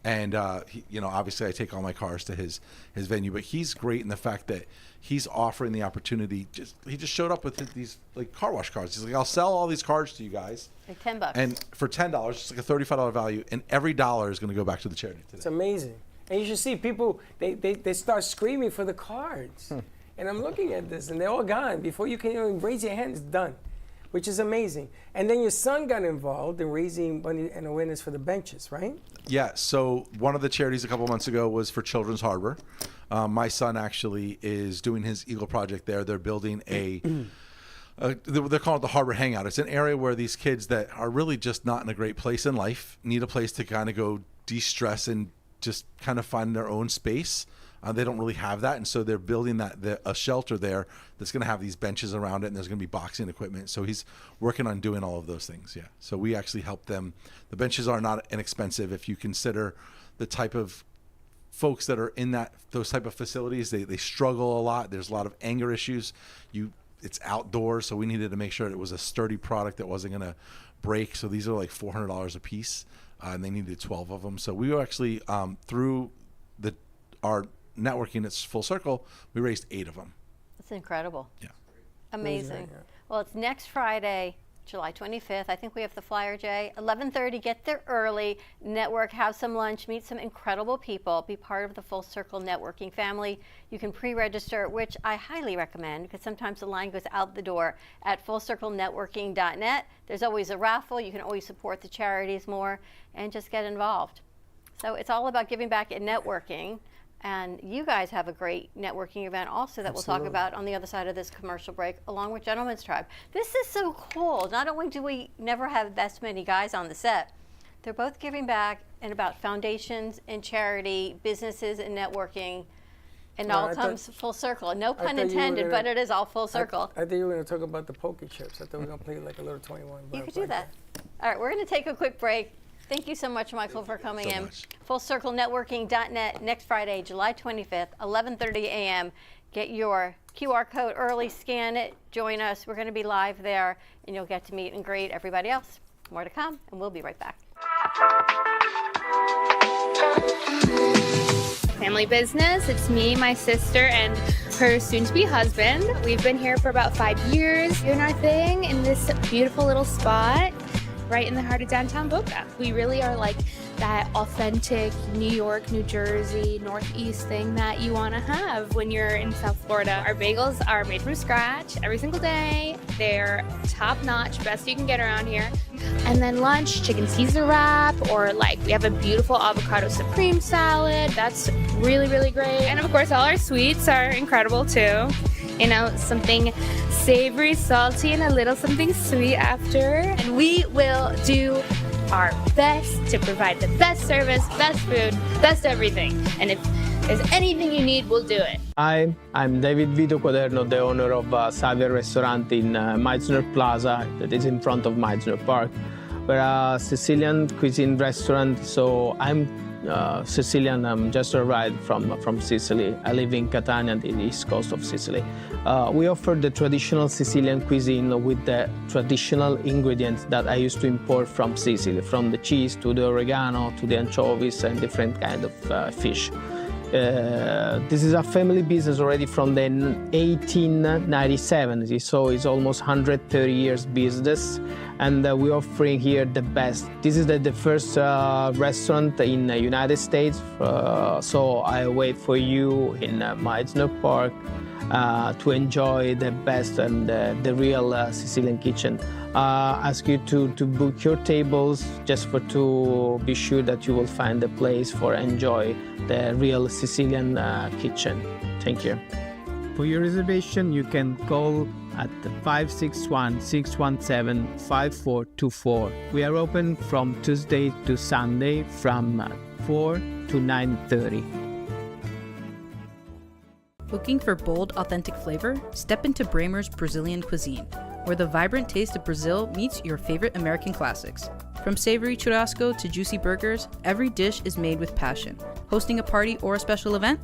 And, obviously I take all my cars to his venue, but he's great in the fact that he's offering the opportunity. He just showed up with these like car wash cards. He's like, I'll sell all these cards to you guys. Like $10. And for $10, it's like a $35 value, and every dollar is going to go back to the charity today. It's amazing. And you should see people, they start screaming for the cards. And I'm looking at this, and they're all gone. Before you can even raise your hand, it's done, which is amazing. And then your son got involved in raising money and awareness for the benches, right? Yeah, so one of the charities a couple months ago was for Children's Harbor. My son actually is doing his Eagle Project there. They're building they're calling it the Harbor Hangout. It's an area where these kids that are really just not in a great place in life need a place to kind of go de-stress and just kind of find their own space. They don't really have that, and so they're building a shelter there that's going to have these benches around it, and there's going to be boxing equipment. So he's working on doing all of those things. Yeah. So we actually help them. The benches are not inexpensive if you consider the type of folks that are in those type of facilities. They struggle a lot. There's a lot of anger issues. It's outdoors, so we needed to make sure it was a sturdy product that wasn't going to break. So these are like $400 a piece, and they needed 12 of them. So we were actually through our networking, it's Full Circle, we raised 8 of them. That's incredible. Yeah. Amazing. Well, it's next Friday, July 25th. I think we have the flyer, Jay. 11:30, get there early, network, have some lunch, meet some incredible people, be part of the Full Circle networking family. You can pre-register, which I highly recommend because sometimes the line goes out the door at fullcirclenetworking.net. There's always a raffle. You can always support the charities more and just get involved. So it's all about giving back and networking. And you guys have a great networking event also that we'll talk about on the other side of this commercial break, along with Gentleman's Tribe. This is so cool. Not only do we never have this many guys on the set, they're both giving back and about foundations and charity, businesses and networking. And all comes full circle. No pun intended, but it is all full circle. I think you were going to talk about the poker chips. I thought we were going to play like a little 21. You could do that. All right, we're going to take a quick break. Thank you so much, Michael, for coming in. FullCircleNetworking.net next Friday, July 25th, 11:30 a.m. Get your QR code early, scan it, join us. We're going to be live there, and you'll get to meet and greet everybody else. More to come, and we'll be right back. Family business. It's me, my sister, and her soon-to-be husband. We've been here for about 5 years doing our thing in this beautiful little spot right in the heart of downtown Boca. We really are like that authentic New York, New Jersey, Northeast thing that you want to have when you're in South Florida. Our bagels are made from scratch every single day. They're top-notch, best you can get around here. And then lunch, chicken Caesar wrap, or like we have a beautiful avocado supreme salad. That's really, really great. And of course, all our sweets are incredible too. You know, something savory, salty, and a little something sweet after. And we will do our best to provide the best service, best food, best everything. And if there's anything you need, we'll do it. Hi, I'm David Vito Quaderno, the owner of Xavier Restaurant in Meisner Plaza, that is in front of Meisner Park. We're a Sicilian cuisine restaurant, so I'm Sicilian. I'm just arrived from Sicily. I live in Catania, the east coast of Sicily. We offer the traditional Sicilian cuisine with the traditional ingredients that I used to import from Sicily, from the cheese to the oregano to the anchovies and different kind of fish. This is a family business already from the 1897, so it's almost 130 years business, and we're offering here the best. This is the first restaurant in the United States, so I wait for you in Meisner Park to enjoy the best and the real Sicilian kitchen. Ask you to book your tables just to be sure that you will find a place for enjoy the real Sicilian kitchen. Thank you. For your reservation, you can call at 561-617-5424. We are open from Tuesday to Sunday from 4 to 9:30. Looking for bold, authentic flavor? Step into Bramer's Brazilian cuisine, where the vibrant taste of Brazil meets your favorite American classics. From savory churrasco to juicy burgers, every dish is made with passion. Hosting a party or a special event?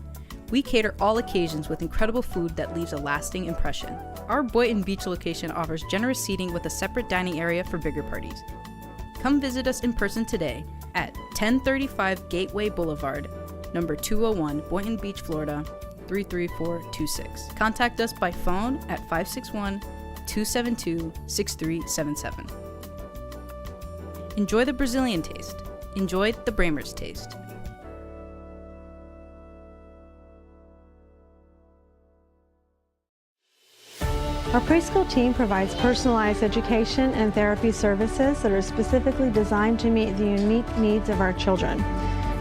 We cater all occasions with incredible food that leaves a lasting impression. Our Boynton Beach location offers generous seating with a separate dining area for bigger parties. Come visit us in person today at 1035 Gateway Boulevard, number 201, Boynton Beach, Florida, 33426. Contact us by phone at 561-272-6377. Enjoy the Brazilian taste. Enjoy the Bramer's taste. Our preschool team provides personalized education and therapy services that are specifically designed to meet the unique needs of our children.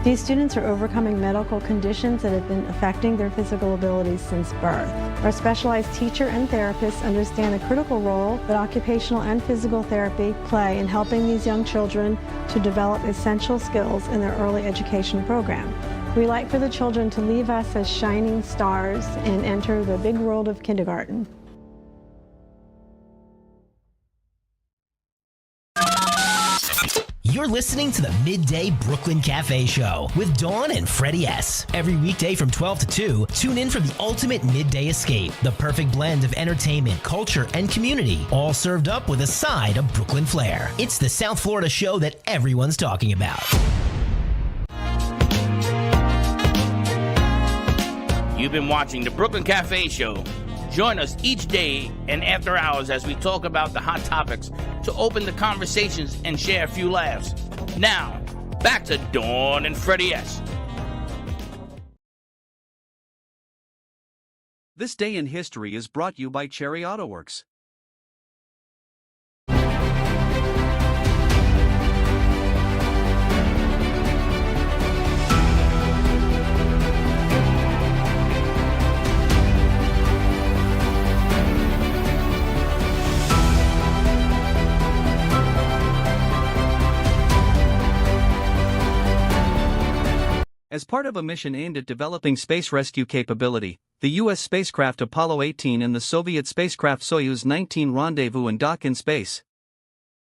These students are overcoming medical conditions that have been affecting their physical abilities since birth. Our specialized teacher and therapists understand the critical role that occupational and physical therapy play in helping these young children to develop essential skills in their early education program. We like for the children to leave us as shining stars and enter the big world of kindergarten. You're listening to the Midday Brooklyn Cafe Show with Dawn and Freddie S. Every weekday from 12 to 2, tune in for the ultimate midday escape. The perfect blend of entertainment, culture, and community, all served up with a side of Brooklyn flair. It's the South Florida show that everyone's talking about. You've been watching the Brooklyn Cafe Show. Join us each day and after hours as we talk about the hot topics to open the conversations and share a few laughs. Now, back to Dawn and Freddie S. This day in history is brought you by Cherry Auto Works. As part of a mission aimed at developing space rescue capability, the U.S. spacecraft Apollo 18 and the Soviet spacecraft Soyuz 19 rendezvous and dock in space.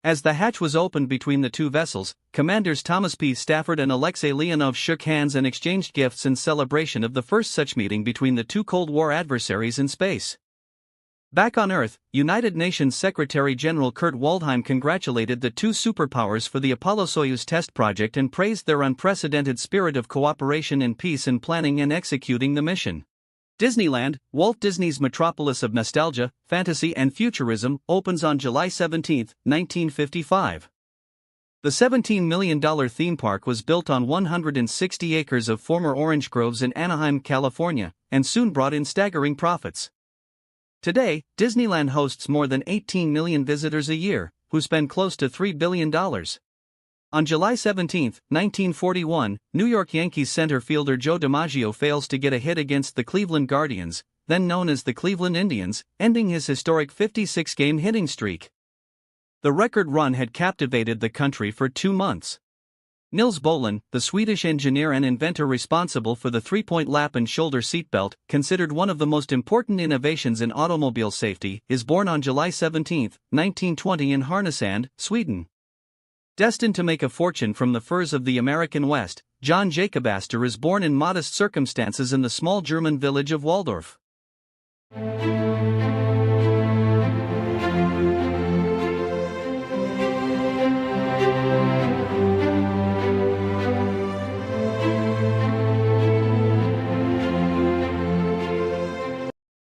As the hatch was opened between the two vessels, Commanders Thomas P. Stafford and Alexei Leonov shook hands and exchanged gifts in celebration of the first such meeting between the two Cold War adversaries in space. Back on Earth, United Nations Secretary-General Kurt Waldheim congratulated the two superpowers for the Apollo-Soyuz test project and praised their unprecedented spirit of cooperation and peace in planning and executing the mission. Disneyland, Walt Disney's metropolis of nostalgia, fantasy and futurism, opens on July 17, 1955. The $17 million theme park was built on 160 acres of former orange groves in Anaheim, California, and soon brought in staggering profits. Today, Disneyland hosts more than 18 million visitors a year, who spend close to $3 billion. On July 17, 1941, New York Yankees center fielder Joe DiMaggio fails to get a hit against the Cleveland Guardians, then known as the Cleveland Indians, ending his historic 56-game hitting streak. The record run had captivated the country for 2 months. Nils Bohlin, the Swedish engineer and inventor responsible for the three-point lap and shoulder seatbelt, considered one of the most important innovations in automobile safety, is born on July 17, 1920 in Härnösand, Sweden. Destined to make a fortune from the furs of the American West, John Jacob Astor is born in modest circumstances in the small German village of Waldorf.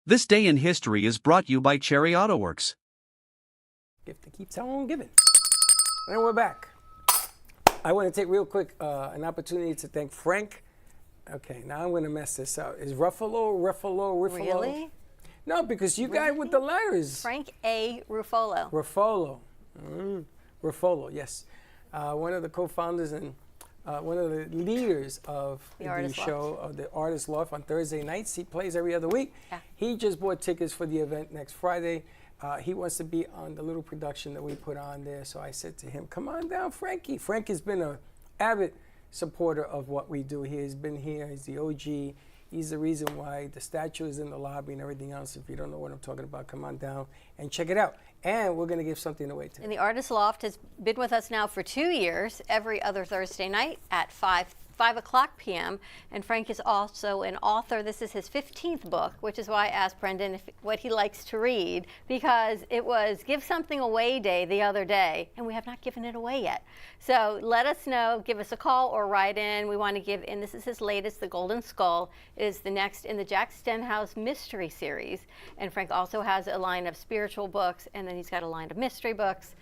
This day in history is brought you by Cherry AutoWorks. Gift that keeps on giving. And we're back. I want to take real quick an opportunity to thank Frank. Okay, now I'm going to mess this up. Is Ruffalo? Really? No, because you guys with the letters. Frank A. Ruffolo. Ruffolo, yes. One of the co-founders and one of the leaders of the show of the Artist Loft on Thursday nights. He plays every other week. Yeah. He just bought tickets for the event next Friday. He wants to be on the little production that we put on there. So I said to him, come on down, Frankie. Frank has been an avid supporter of what we do. He has been here. He's the OG. He's the reason why the statue is in the lobby and everything else. If you don't know what I'm talking about, come on down and check it out. And we're going to give something away too. And the Artist Loft has been with us now for 2 years, every other Thursday night at 5 o'clock p.m. And Frank is also an author. This is his 15th book, which is why I asked Brendan what he likes to read, because it was Give Something Away Day the other day, and we have not given it away yet. So let us know, give us a call or write in. We want to give in. This is his latest, The Golden Skull, is the next in the Jack Stenhouse mystery series. And Frank also has a line of spiritual books, and then he's got a line of mystery books.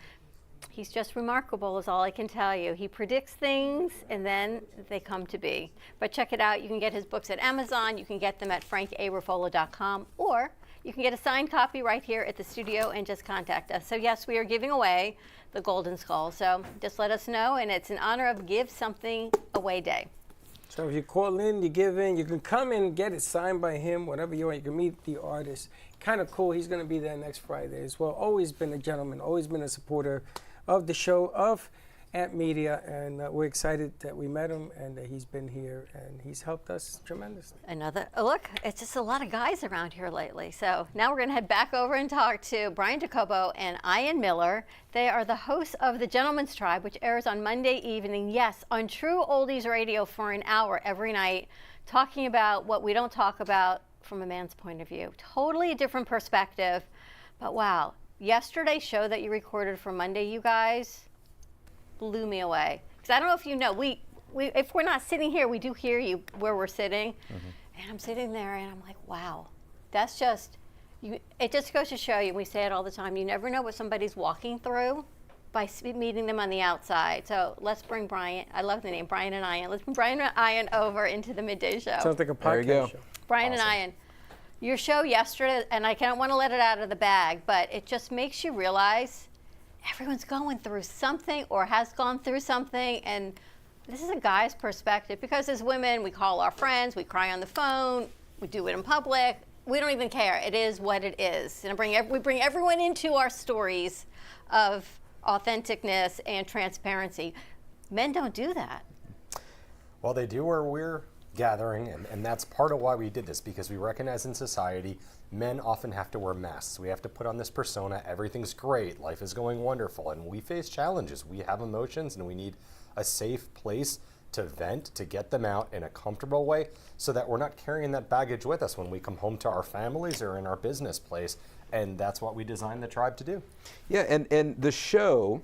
He's just remarkable is all I can tell you. He predicts things and then they come to be. But check it out. You can get his books at Amazon. You can get them at frankaruffolo.com, or you can get a signed copy right here at the studio and just contact us. So yes, we are giving away the Golden Skull. So just let us know, and it's in honor of Give Something Away Day. So if you call in, you give in, you can come in and get it signed by him, whatever you want. You can meet the artist. Kind of cool. He's going to be there next Friday as well. Always been a gentleman, always been a supporter of the show, of Amp Media, and we're excited that we met him and that he's been here and he's helped us tremendously. Look, it's just a lot of guys around here lately. So now we're going to head back over and talk to Brian Jacobo and Ian Miller. They are the hosts of The Gentleman's Tribe, which airs on Monday evening, yes, on True Oldies Radio for an hour every night, talking about what we don't talk about from a man's point of view. Totally a different perspective, but wow. Yesterday's show that you recorded for Monday, you guys, blew me away. Because I don't know if you know, we if we're not sitting here, we do hear you where we're sitting. Mm-hmm. And I'm sitting there and I'm like, wow, that's just, it just goes to show you, we say it all the time, you never know what somebody's walking through by meeting them on the outside. So let's bring Brian, I love the name, Brian and Ian. Let's bring Brian and Ian over into the midday show. Sounds like a podcast show. Brian and Ian. Your show yesterday, and I don't want to let it out of the bag, but it just makes you realize everyone's going through something or has gone through something, and this is a guy's perspective, because as women, we call our friends, we cry on the phone, we do it in public, we don't even care. It is what it is. And we bring everyone into our stories of authenticness and transparency. Men don't do that. Well, they do where we're gathering, and that's part of why we did this, because we recognize in society men often have to wear masks. We have to put on this persona, everything's great, life is going wonderful, and we face challenges. We have emotions, and we need a safe place to vent, to get them out in a comfortable way, so that we're not carrying that baggage with us when we come home to our families or in our business place. And that's what we designed the tribe to do. Yeah, and the show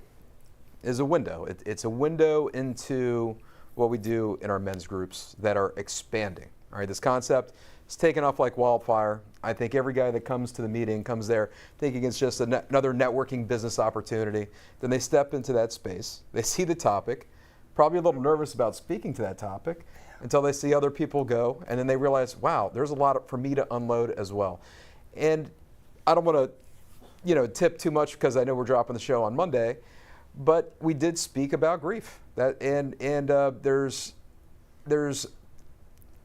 is a window. It's a window into what we do in our men's groups that are expanding. All right, this concept is taking off like wildfire. I think every guy that comes to the meeting comes there thinking it's just another networking business opportunity. Then they step into that space, they see the topic, probably a little nervous about speaking to that topic until they see other people go, and then they realize, wow, there's a lot for me to unload as well. And I don't want to, tip too much because I know we're dropping the show on Monday, but we did speak about grief. There's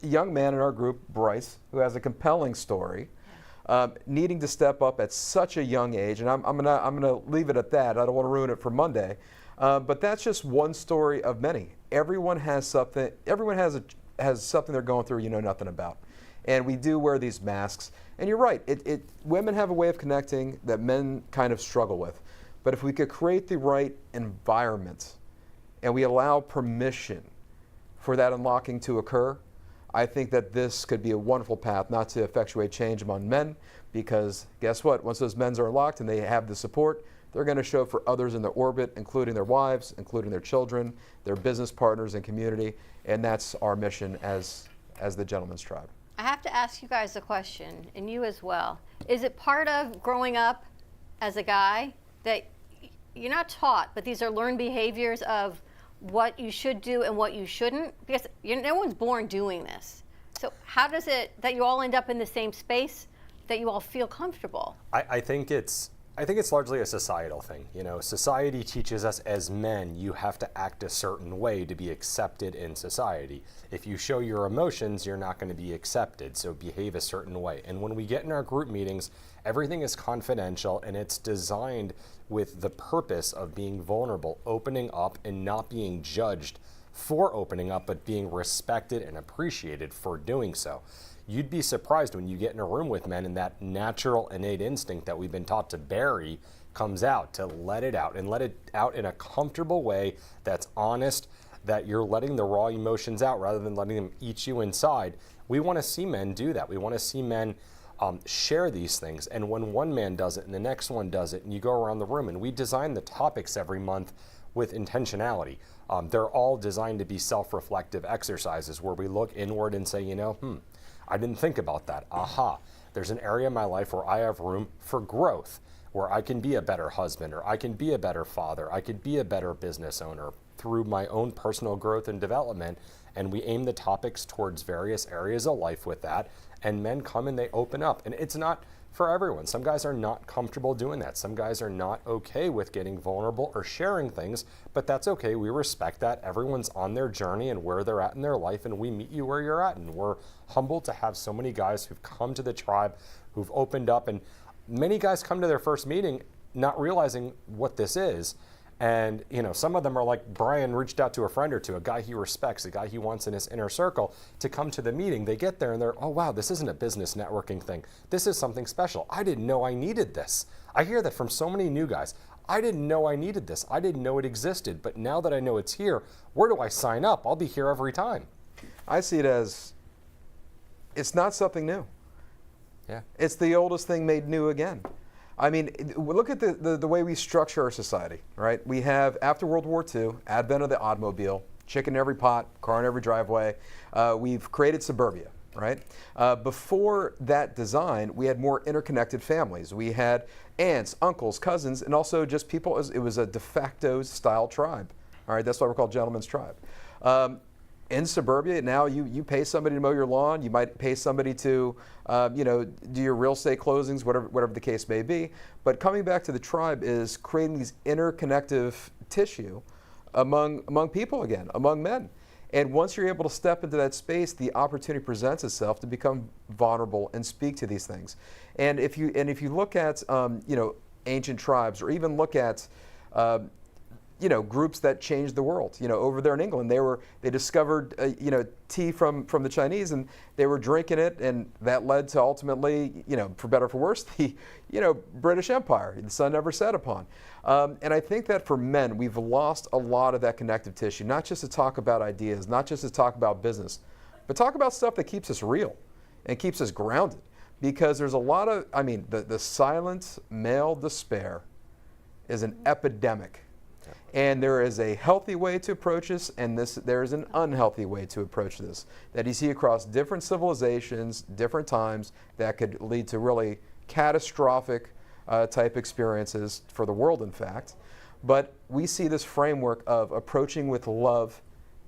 a young man in our group, Bryce, who has a compelling story, needing to step up at such a young age, and I'm gonna leave it at that. I don't want to ruin it for Monday, but that's just one story of many. Everyone has something. Everyone has something they're going through you know nothing about, and we do wear these masks. And you're right. Women have a way of connecting that men kind of struggle with, but if we could create the right environment, and we allow permission for that unlocking to occur, I think that this could be a wonderful path not to effectuate change among men, because guess what? Once those men are unlocked and they have the support, they're going to show for others in their orbit, including their wives, including their children, their business partners and community, and that's our mission as the Gentleman's Tribe. I have to ask you guys a question, and you as well. Is it part of growing up as a guy that you're not taught, but these are learned behaviors of what you should do and what you shouldn't? Because no one's born doing this. So how does it that you all end up in the same space, that you all feel comfortable? I think it's largely a societal thing. Society teaches us as men, you have to act a certain way to be accepted in society. If you show your emotions, you're not going to be accepted, so behave a certain way. And when we get in our group meetings, everything is confidential, and it's designed with the purpose of being vulnerable, opening up, and not being judged for opening up, but being respected and appreciated for doing so. You'd be surprised when you get in a room with men and that natural innate instinct that we've been taught to bury comes out, to let it out, and let it out in a comfortable way that's honest, that you're letting the raw emotions out rather than letting them eat you inside. We want to see men do that. We want to see men share these things. And when one man does it and the next one does it, and you go around the room, and we design the topics every month with intentionality. They're all designed to be self-reflective exercises where we look inward and say, I didn't think about that. Aha, there's an area in my life where I have room for growth, where I can be a better husband, or I can be a better father, I could be a better business owner through my own personal growth and development. And we aim the topics towards various areas of life with that. And men come and they open up. And it's not for everyone. Some guys are not comfortable doing that. Some guys are not okay with getting vulnerable or sharing things, but that's okay. We respect that. Everyone's on their journey and where they're at in their life, and we meet you where you're at. And we're humbled to have so many guys who've come to the tribe, who've opened up. And many guys come to their first meeting not realizing what this is. And, some of them are like Brian reached out to a friend or two, a guy he respects, a guy he wants in his inner circle to come to the meeting. They get there and they're, oh, wow, this isn't a business networking thing. This is something special. I didn't know I needed this. I hear that from so many new guys. I didn't know I needed this. I didn't know it existed. But now that I know it's here, where do I sign up? I'll be here every time. I see it as it's not something new. Yeah. It's the oldest thing made new again. I mean, look at the way we structure our society, right? We have, after World War II, advent of the automobile, chicken in every pot, car in every driveway. We've created suburbia, right? Before that design, we had more interconnected families. We had aunts, uncles, cousins, and also just people. It was a de facto style tribe, all right? That's why we're called Gentleman's Tribe. In suburbia, now you pay somebody to mow your lawn. You might pay somebody to, do your real estate closings, whatever the case may be. But coming back to the tribe is creating these interconnective tissue among people again, among men. And once you're able to step into that space, the opportunity presents itself to become vulnerable and speak to these things. And if you look at ancient tribes, or even look at groups that changed the world. Over there in England, they discovered tea from the Chinese, and they were drinking it, and that led to ultimately, for better or for worse, the British Empire. The sun never set upon. And I think that for men, we've lost a lot of that connective tissue, not just to talk about ideas, not just to talk about business, but talk about stuff that keeps us real and keeps us grounded. Because there's a lot of, the silent male despair is an epidemic. And there is a healthy way to approach this, and there is an unhealthy way to approach this that you see across different civilizations, different times, that could lead to really catastrophic type experiences for the world, in fact. But we see this framework of approaching with love,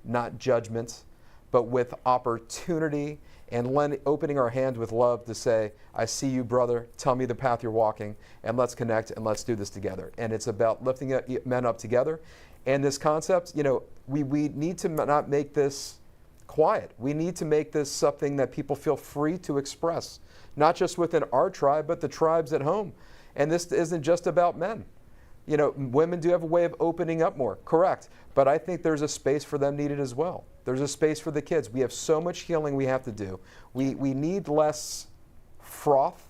not judgment, but with opportunity, and opening our hands with love to say, I see you, brother, tell me the path you're walking, and let's connect and let's do this together. And it's about lifting men up together. And this concept, we need to not make this quiet. We need to make this something that people feel free to express, not just within our tribe, but the tribes at home. And this isn't just about men. Women do have a way of opening up more, correct. But I think there's a space for them needed as well. There's a space for the kids. We have so much healing we have to do. We need less froth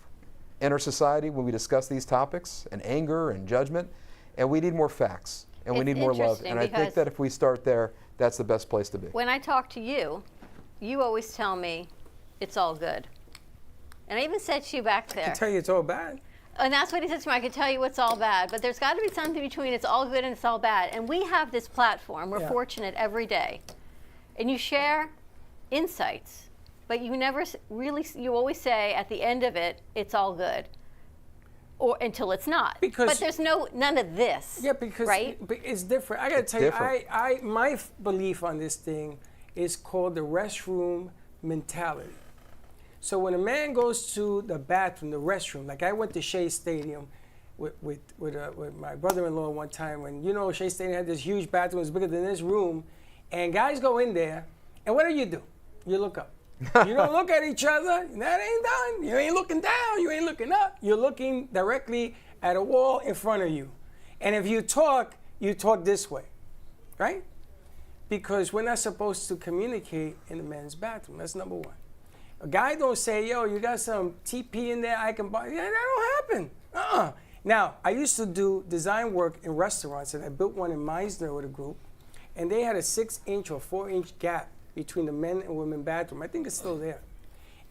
in our society when we discuss these topics, and anger and judgment, and we need more facts, and we need more love. And I think that if we start there, that's the best place to be. When I talk to you, you always tell me it's all good. And I even said to you back there. I can tell you it's all bad. And that's what he said to me. I could tell you it's all bad, but there's got to be something between it's all good and it's all bad. And we have this platform. We're fortunate every day. And you share insights, but you never really, you always say at the end of it, it's all good. Or until it's not. But there's none of this. Yeah, because it's different. I got to tell you, my belief on this thing is called the restroom mentality. So when a man goes to the bathroom, the restroom, like I went to Shea Stadium with my brother-in-law one time, when Shea Stadium had this huge bathroom, it was bigger than this room, and guys go in there, and what do? You look up. You don't look at each other. That ain't done. You ain't looking down. You ain't looking up. You're looking directly at a wall in front of you. And if you talk this way, right? Because we're not supposed to communicate in the men's bathroom. That's number one. A guy don't say, yo, you got some TP in there I can buy. Yeah, that don't happen. Now, I used to do design work in restaurants, and I built one in Meisner with a group, and they had a 6-inch or 4-inch gap between the men and women bathroom. I think it's still there.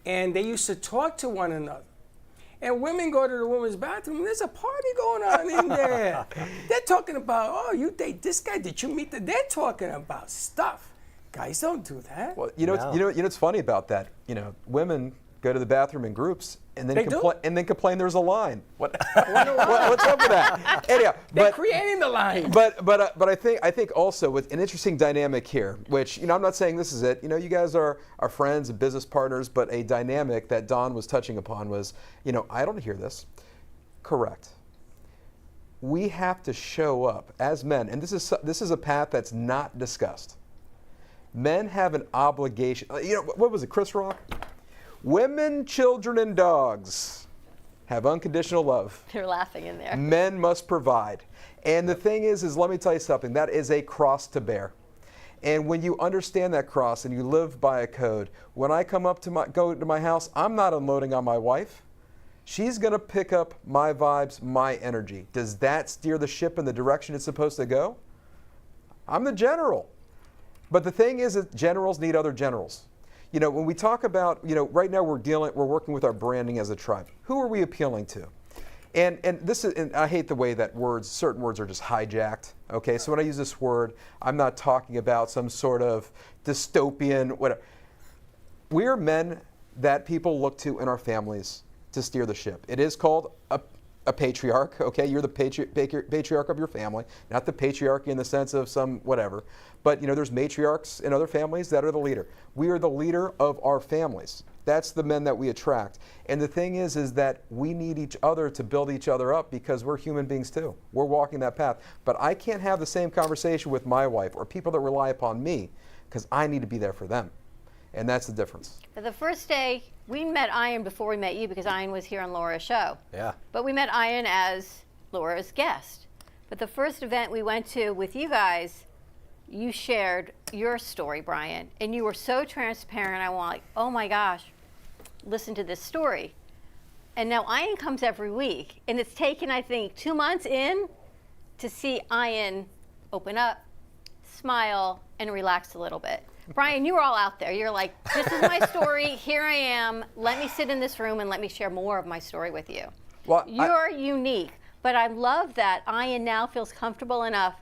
And they used to talk to one another. And women go to the women's bathroom, and there's a party going on in there. They're talking about, oh, you date this guy, did you meet the... They're talking about stuff. Guys don't do that. Well, what's funny about that? Women go to the bathroom in groups and then complain there's a line. What's up with that? Anyhow, they're creating the line. But I think also with an interesting dynamic here, which I'm not saying this is it. You guys are friends and business partners, but a dynamic that Don was touching upon was, I don't hear this. Correct. We have to show up as men, and this is a path that's not discussed. Men have an obligation. What was it, Chris Rock? Women, children, and dogs have unconditional love. They're laughing in there. Men must provide. And the thing is let me tell you something, that is a cross to bear. And when you understand that cross and you live by a code, when I go to my house, I'm not unloading on my wife. She's going to pick up my vibes, my energy. Does that steer the ship in the direction it's supposed to go? I'm the general. But the thing is that generals need other generals. When we talk about, right now we're working with our branding as a tribe. Who are we appealing to? And I hate the way that certain words are just hijacked. Okay, so when I use this word, I'm not talking about some sort of dystopian whatever. We are men that people look to in our families to steer the ship. It is called a patriarch, okay? You're the patriarch of your family, not the patriarchy in the sense of some whatever. But there's matriarchs in other families that are the leader. We are the leader of our families. That's the men that we attract. And the thing is that we need each other to build each other up because we're human beings too. We're walking that path. But I can't have the same conversation with my wife or people that rely upon me because I need to be there for them. And that's the difference. The first day, we met Ian before we met you because Ian was here on Laura's show. Yeah. But we met Ian as Laura's guest. But the first event we went to with you guys, you shared your story, Brian, and you were so transparent. I want, like, oh my gosh, listen to this story. And now Ian comes every week, and it's taken, I think, 2 months in to see Ian open up, smile, and relax a little bit. Brian, you were all out there. You're like, this is my story. Here I am. Let me sit in this room and let me share more of my story with you. Well, You're unique, but I love that Ian now feels comfortable enough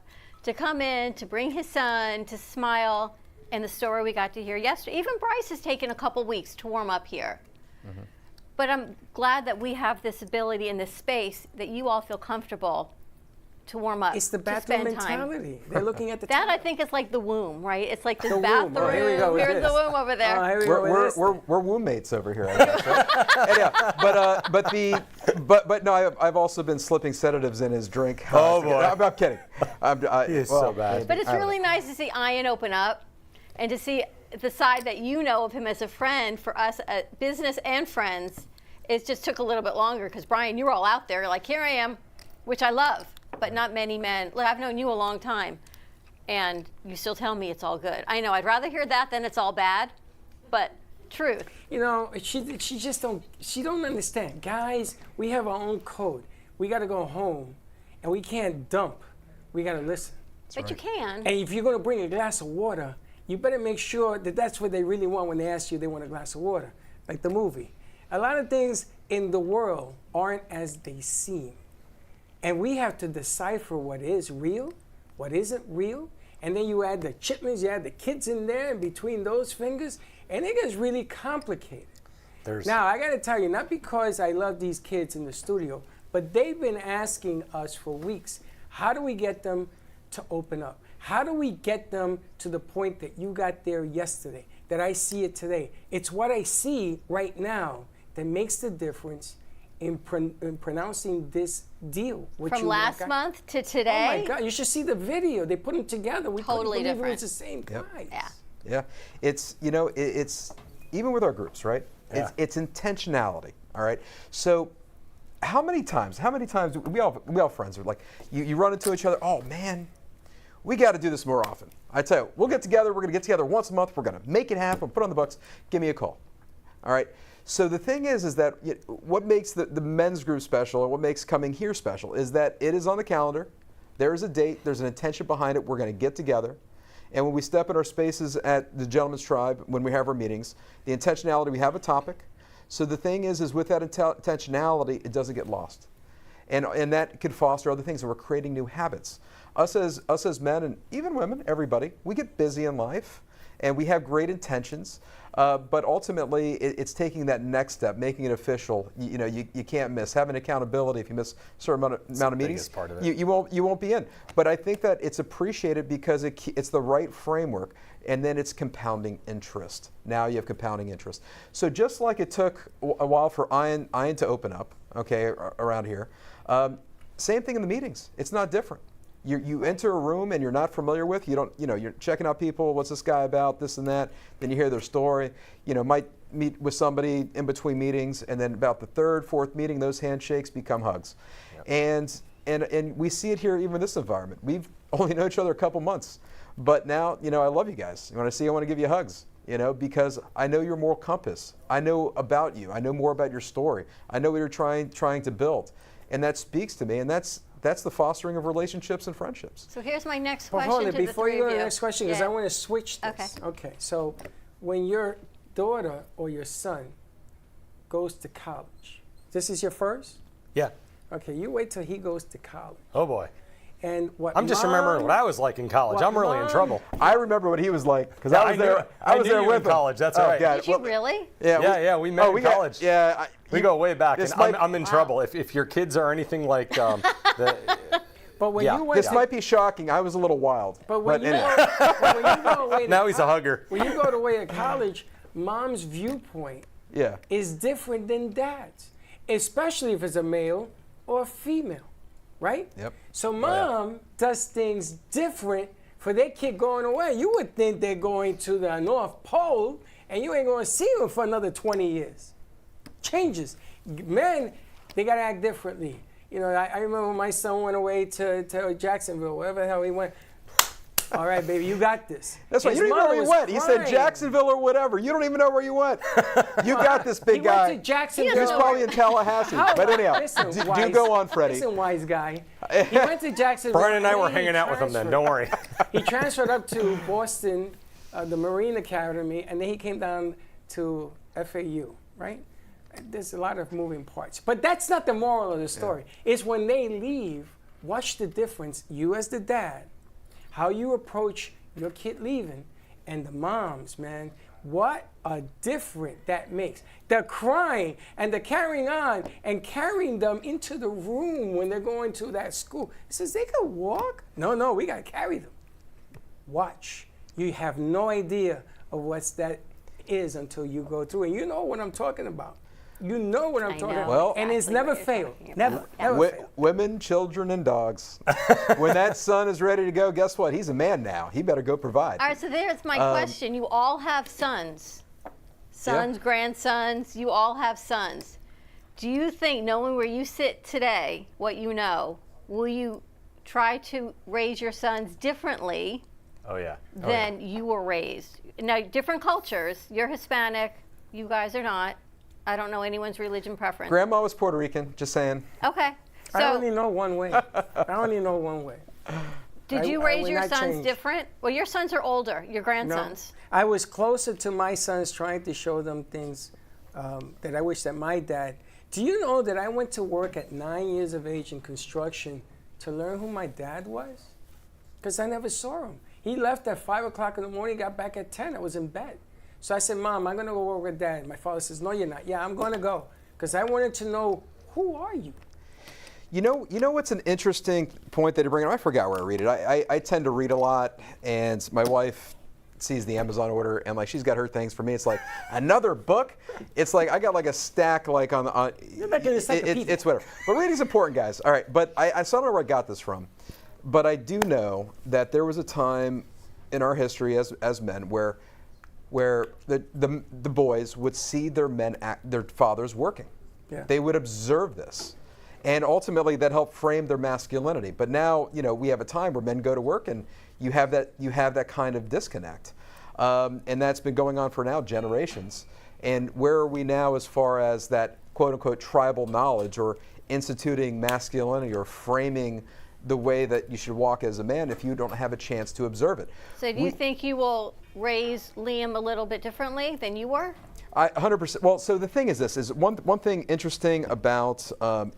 to come in, to bring his son, to smile, and the story we got to hear yesterday. Even Bryce has taken a couple weeks to warm up here. Mm-hmm. But I'm glad that we have this ability in this space that you all feel comfortable to warm up. It's the to bathroom spend time. mentality. They're looking at the That I think is like the womb, right? It's like this The womb. bathroom. Oh, here we go with Here's this. the womb over there. Oh, here we go with this. We're womb mates over here. I guess, right? but no, I've also been slipping sedatives in his drink. Oh, boy. I'm kidding. He is so bad. But it's really nice to see Ian open up and to see the side that you know of him as a friend. For us, business and friends, it just took a little bit longer because, Brian, you were all out there. Like, here I am, which I love, but not many men. Look, I've known you a long time, and you still tell me it's all good. I know I'd rather hear that than it's all bad, but truth. You know, she just don't understand. Guys, we have our own code. We got to go home, and we can't dump. We got to listen. But you can. And if you're going to bring a glass of water, you better make sure that that's what they really want when they ask you they want a glass of water, like the movie. A lot of things in the world aren't as they seem. And we have to decipher what is real, what isn't real. And then you add the chitlins, you add the kids in there, and between those fingers, and it gets really complicated. Now, I got to tell you, not because I love these kids in the studio, but they've been asking us for weeks, how do we get them to open up? How do we get them to the point that you got there yesterday, that I see it today? It's what I see right now that makes the difference in pronouncing this deal. From last month to today? Oh my God, you should see the video. They put them together. We Totally couldn't believe different. it was the same guys. Yeah. Yeah, it's it's even with our groups, right? Yeah. It's intentionality. All right. So how many times we all friends are like you run into each other. Oh man, we got to do this more often. I tell you, we'll get together. We're going to get together once a month. We're going to make it happen. Put it on the books. Give me a call. All right. So the thing is that what makes the men's group special and what makes coming here special is that it is on the calendar. There is a date. There's an intention behind it. We're going to get together. And when we step in our spaces at the Gentleman's Tribe, when we have our meetings, the intentionality, we have a topic. So the thing is with that intentionality, it doesn't get lost. And that could foster other things. And we're creating new habits. Us as men and even women, everybody, we get busy in life. And we have great intentions, but ultimately it's taking that next step, making it official. You can't miss. Having accountability. If you miss a certain amount of meetings, part of it. you won't be in. But I think that it's appreciated because it's the right framework, and then it's compounding interest. Now you have compounding interest. So just like it took a while for Ian to open up, okay, around here, same thing in the meetings. It's not different. You enter a room and you're not familiar with, you're checking out people, what's this guy about, this and that, then you hear their story, might meet with somebody in between meetings, and then about the third, fourth meeting, those handshakes become hugs. Yep. And we see it here even in this environment. We've only known each other a couple months, but now, I love you guys. When I see you, I want to give you hugs, because I know your moral compass. I know about you. I know more about your story. I know what you're trying to build. And that speaks to me, and that's the fostering of relationships and friendships. So here's my next Well, question hold it, to the before three you go of to you. the next question, because I want to switch this. Okay. Okay, so when your daughter or your son goes to college, this is your first? Yeah. Okay, you wait till he goes to college. Oh boy. And what I'm just remembering what I was like in college. I'm really in trouble. I remember what he was like because I was there. I was knew there you with in college. That's right. God. Did you really? Yeah, we met in college. We go way back, and might- I'm in trouble. If your kids are anything like But when Yeah. you went This might be shocking. I was a little wild. But when you anyway. go away to Now he's a hugger. When you go away to college, mom's viewpoint Yeah. is different than dad's, especially if it's a male or a female, right? Yep. So mom does things different for their kid going away. You would think they're going to the North Pole and you ain't going to see them for another 20 years. Changes. Men, they got to act differently. You know, I remember when my son went away to Jacksonville, wherever the hell he went. All right, baby, you got this. That's right. You don't even know where he went. He said Jacksonville or whatever. You don't even know where you went. You got this, big guy. He went to Jacksonville. He's probably in Tallahassee. But anyhow, do go on, Freddie. Listen, wise guy. He went to Jacksonville. Brian and I were hanging out with him then. Don't worry. He transferred up to Boston, the Marine Academy, and then he came down to FAU, right? There's a lot of moving parts. But that's not the moral of the story. Yeah. It's when they leave, watch the difference, you as the dad, how you approach your kid leaving, and the moms, man, what a difference that makes. The crying and the carrying on and carrying them into the room when they're going to that school. It says they can walk? No, we got to carry them. Watch. You have no idea of what that is until you go through it. You know what I'm talking about. You know what I'm talking about. Well, and it's never failed. Never failed. Women, children, and dogs. When that son is ready to go, guess what? He's a man now. He better go provide. All right, so there's my question. You all have sons. Grandsons, you all have sons. Do you think, knowing where you sit today, what you know, will you try to raise your sons differently than you were raised? Now, different cultures. You're Hispanic. You guys are not. I don't know anyone's religion preference. Grandma was Puerto Rican, just saying. Okay. So, I only know one way. Did you raise your sons different? Well, your sons are older, your grandsons. No, I was closer to my sons, trying to show them things that I wish that my dad. Do you know that I went to work at 9 years of age in construction to learn who my dad was? Because I never saw him. He left at 5 o'clock in the morning, got back at 10. I was in bed. So I said, Mom, I'm going to go work with Dad. My father says, no, you're not. Yeah, I'm going to go. Because I wanted to know, who are you? You know what's an interesting point that you bring up? I forgot where I read it. I tend to read a lot, and my wife sees the Amazon order, and like she's got her things for me. It's like, another book? It's like I got like a stack like on You're making a encyclopedia. It's whatever. But reading's important, guys. All right, but I don't know where I got this from. But I do know that there was a time in our history as men where the boys would see their fathers working. Yeah. They would observe this. And ultimately that helped frame their masculinity. But now, we have a time where men go to work and you have that kind of disconnect. And that's been going on for now generations. And where are we now as far as that quote unquote tribal knowledge or instituting masculinity or framing the way that you should walk as a man if you don't have a chance to observe it? So do you think you will raise Liam a little bit differently than you were? 100%. Well, so the thing is this, is one thing interesting about,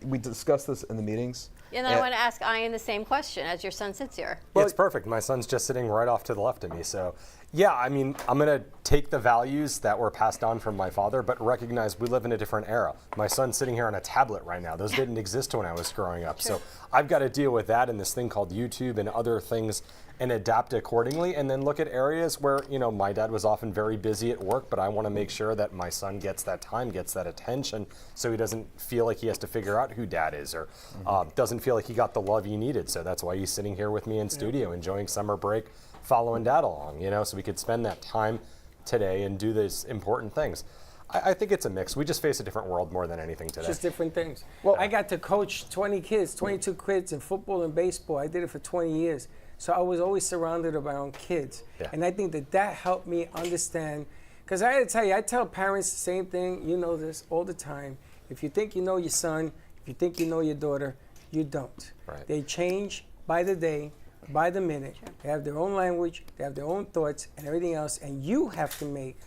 we discussed this in the meetings. And I want to ask Ian the same question as your son sits here. Well, it's perfect. My son's just sitting right off to the left of me. So, yeah, I mean, I'm going to take the values that were passed on from my father, but recognize we live in a different era. My son's sitting here on a tablet right now. Those didn't exist when I was growing up. Sure. So I've got to deal with that and this thing called YouTube and other things and adapt accordingly, and then look at areas where, my dad was often very busy at work, but I want to make sure that my son gets that time, gets that attention, so he doesn't feel like he has to figure out who dad is, or doesn't feel like he got the love he needed. So that's why he's sitting here with me in studio, enjoying summer break, following dad along, so we could spend that time today and do these important things. I think it's a mix. We just face a different world more than anything today. Just different things. Well, I got to coach 22 kids in football and baseball. I did it for 20 years. So I was always surrounded around kids. Yeah. And I think that helped me understand. Because I got to tell you, I tell parents the same thing. You know this all the time. If you think you know your son, if you think you know your daughter, you don't. Right. They change by the day, by the minute. Sure. They have their own language, they have their own thoughts and everything else. And you have to make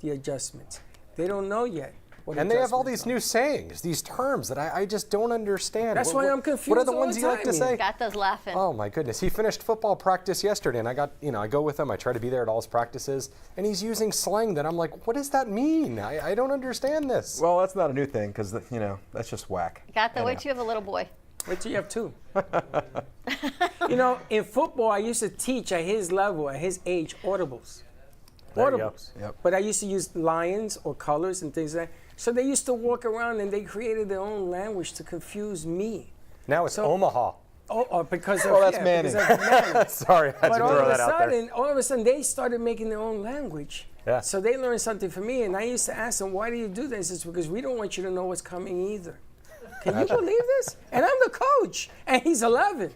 the adjustments. They don't know yet. And they have all these new sayings, these terms that I just don't understand. That's why I'm confused. What are the ones you like to say? Got those laughing. Oh my goodness! He finished football practice yesterday, and I go with him. I try to be there at all his practices, and he's using slang that I'm like, what does that mean? I don't understand this. Well, that's not a new thing, because that's just whack. Got the wait till you have a little boy. Wait till you have two. In football, I used to teach at his level, at his age, audibles. Audibles. Yep. But I used to use lions or colors and things like that. So they used to walk around and they created their own language to confuse me. Now it's Omaha. Because of that's Manning. Sorry, I had to throw that out there. All of a sudden, they started making their own language. Yeah. So they learned something from me, and I used to ask them, why do you do this? It's because we don't want you to know what's coming either. Can you believe this? And I'm the coach, and he's 11.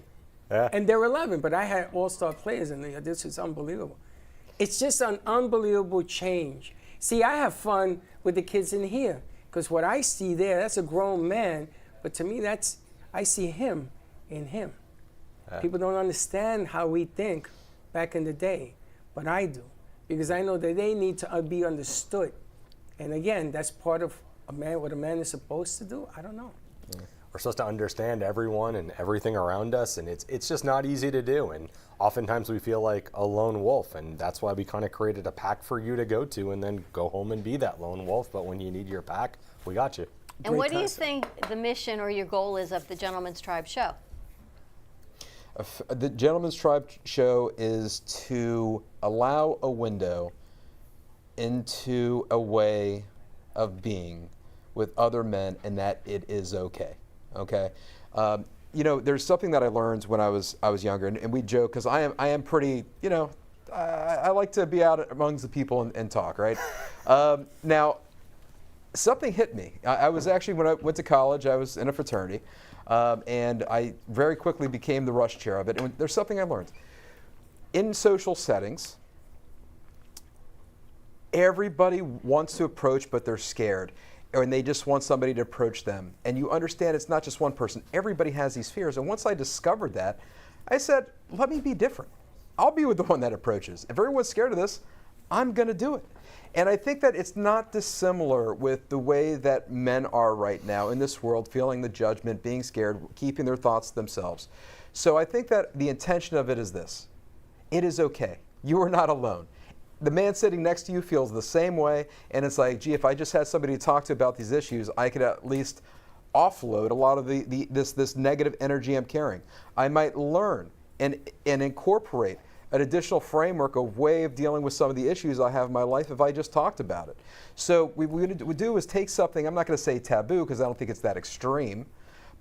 Yeah. And they're 11, but I had all-star players in there. This is unbelievable. It's just an unbelievable change. See, I have fun with the kids in here, because what I see there, that's a grown man, but to me, I see him in him. People don't understand how we think back in the day, but I do, because I know that they need to be understood. And again, that's part of what a man is supposed to do. I don't know. We're supposed to understand everyone and everything around us, and it's just not easy to do. And oftentimes we feel like a lone wolf, and that's why we kind of created a pack for you to go to and then go home and be that lone wolf. But when you need your pack, we got you. And what do you think the mission or your goal is of the Gentleman's Tribe show? The Gentleman's Tribe show is to allow a window into a way of being with other men, and that it is okay. Okay, there's something that I learned when I was younger, and we joke because I am pretty, I like to be out amongst the people and talk, right? Now, something hit me. I was actually, when I went to college, I was in a fraternity, and I very quickly became the rush chair of it. And there's something I learned. In social settings, everybody wants to approach, but they're scared. And they just want somebody to approach them. And you understand it's not just one person. Everybody has these fears. And once I discovered that, I said, let me be different. I'll be with the one that approaches. If everyone's scared of this, I'm going to do it. And I think that it's not dissimilar with the way that men are right now in this world, feeling the judgment, being scared, keeping their thoughts to themselves. So I think that the intention of it is this. It is okay. You are not alone. The man sitting next to you feels the same way, and it's like, gee, if I just had somebody to talk to about these issues, I could at least offload a lot of this negative energy I'm carrying. I might learn and incorporate an additional framework, a way of dealing with some of the issues I have in my life if I just talked about it. So what we would do is take something, I'm not going to say taboo because I don't think it's that extreme,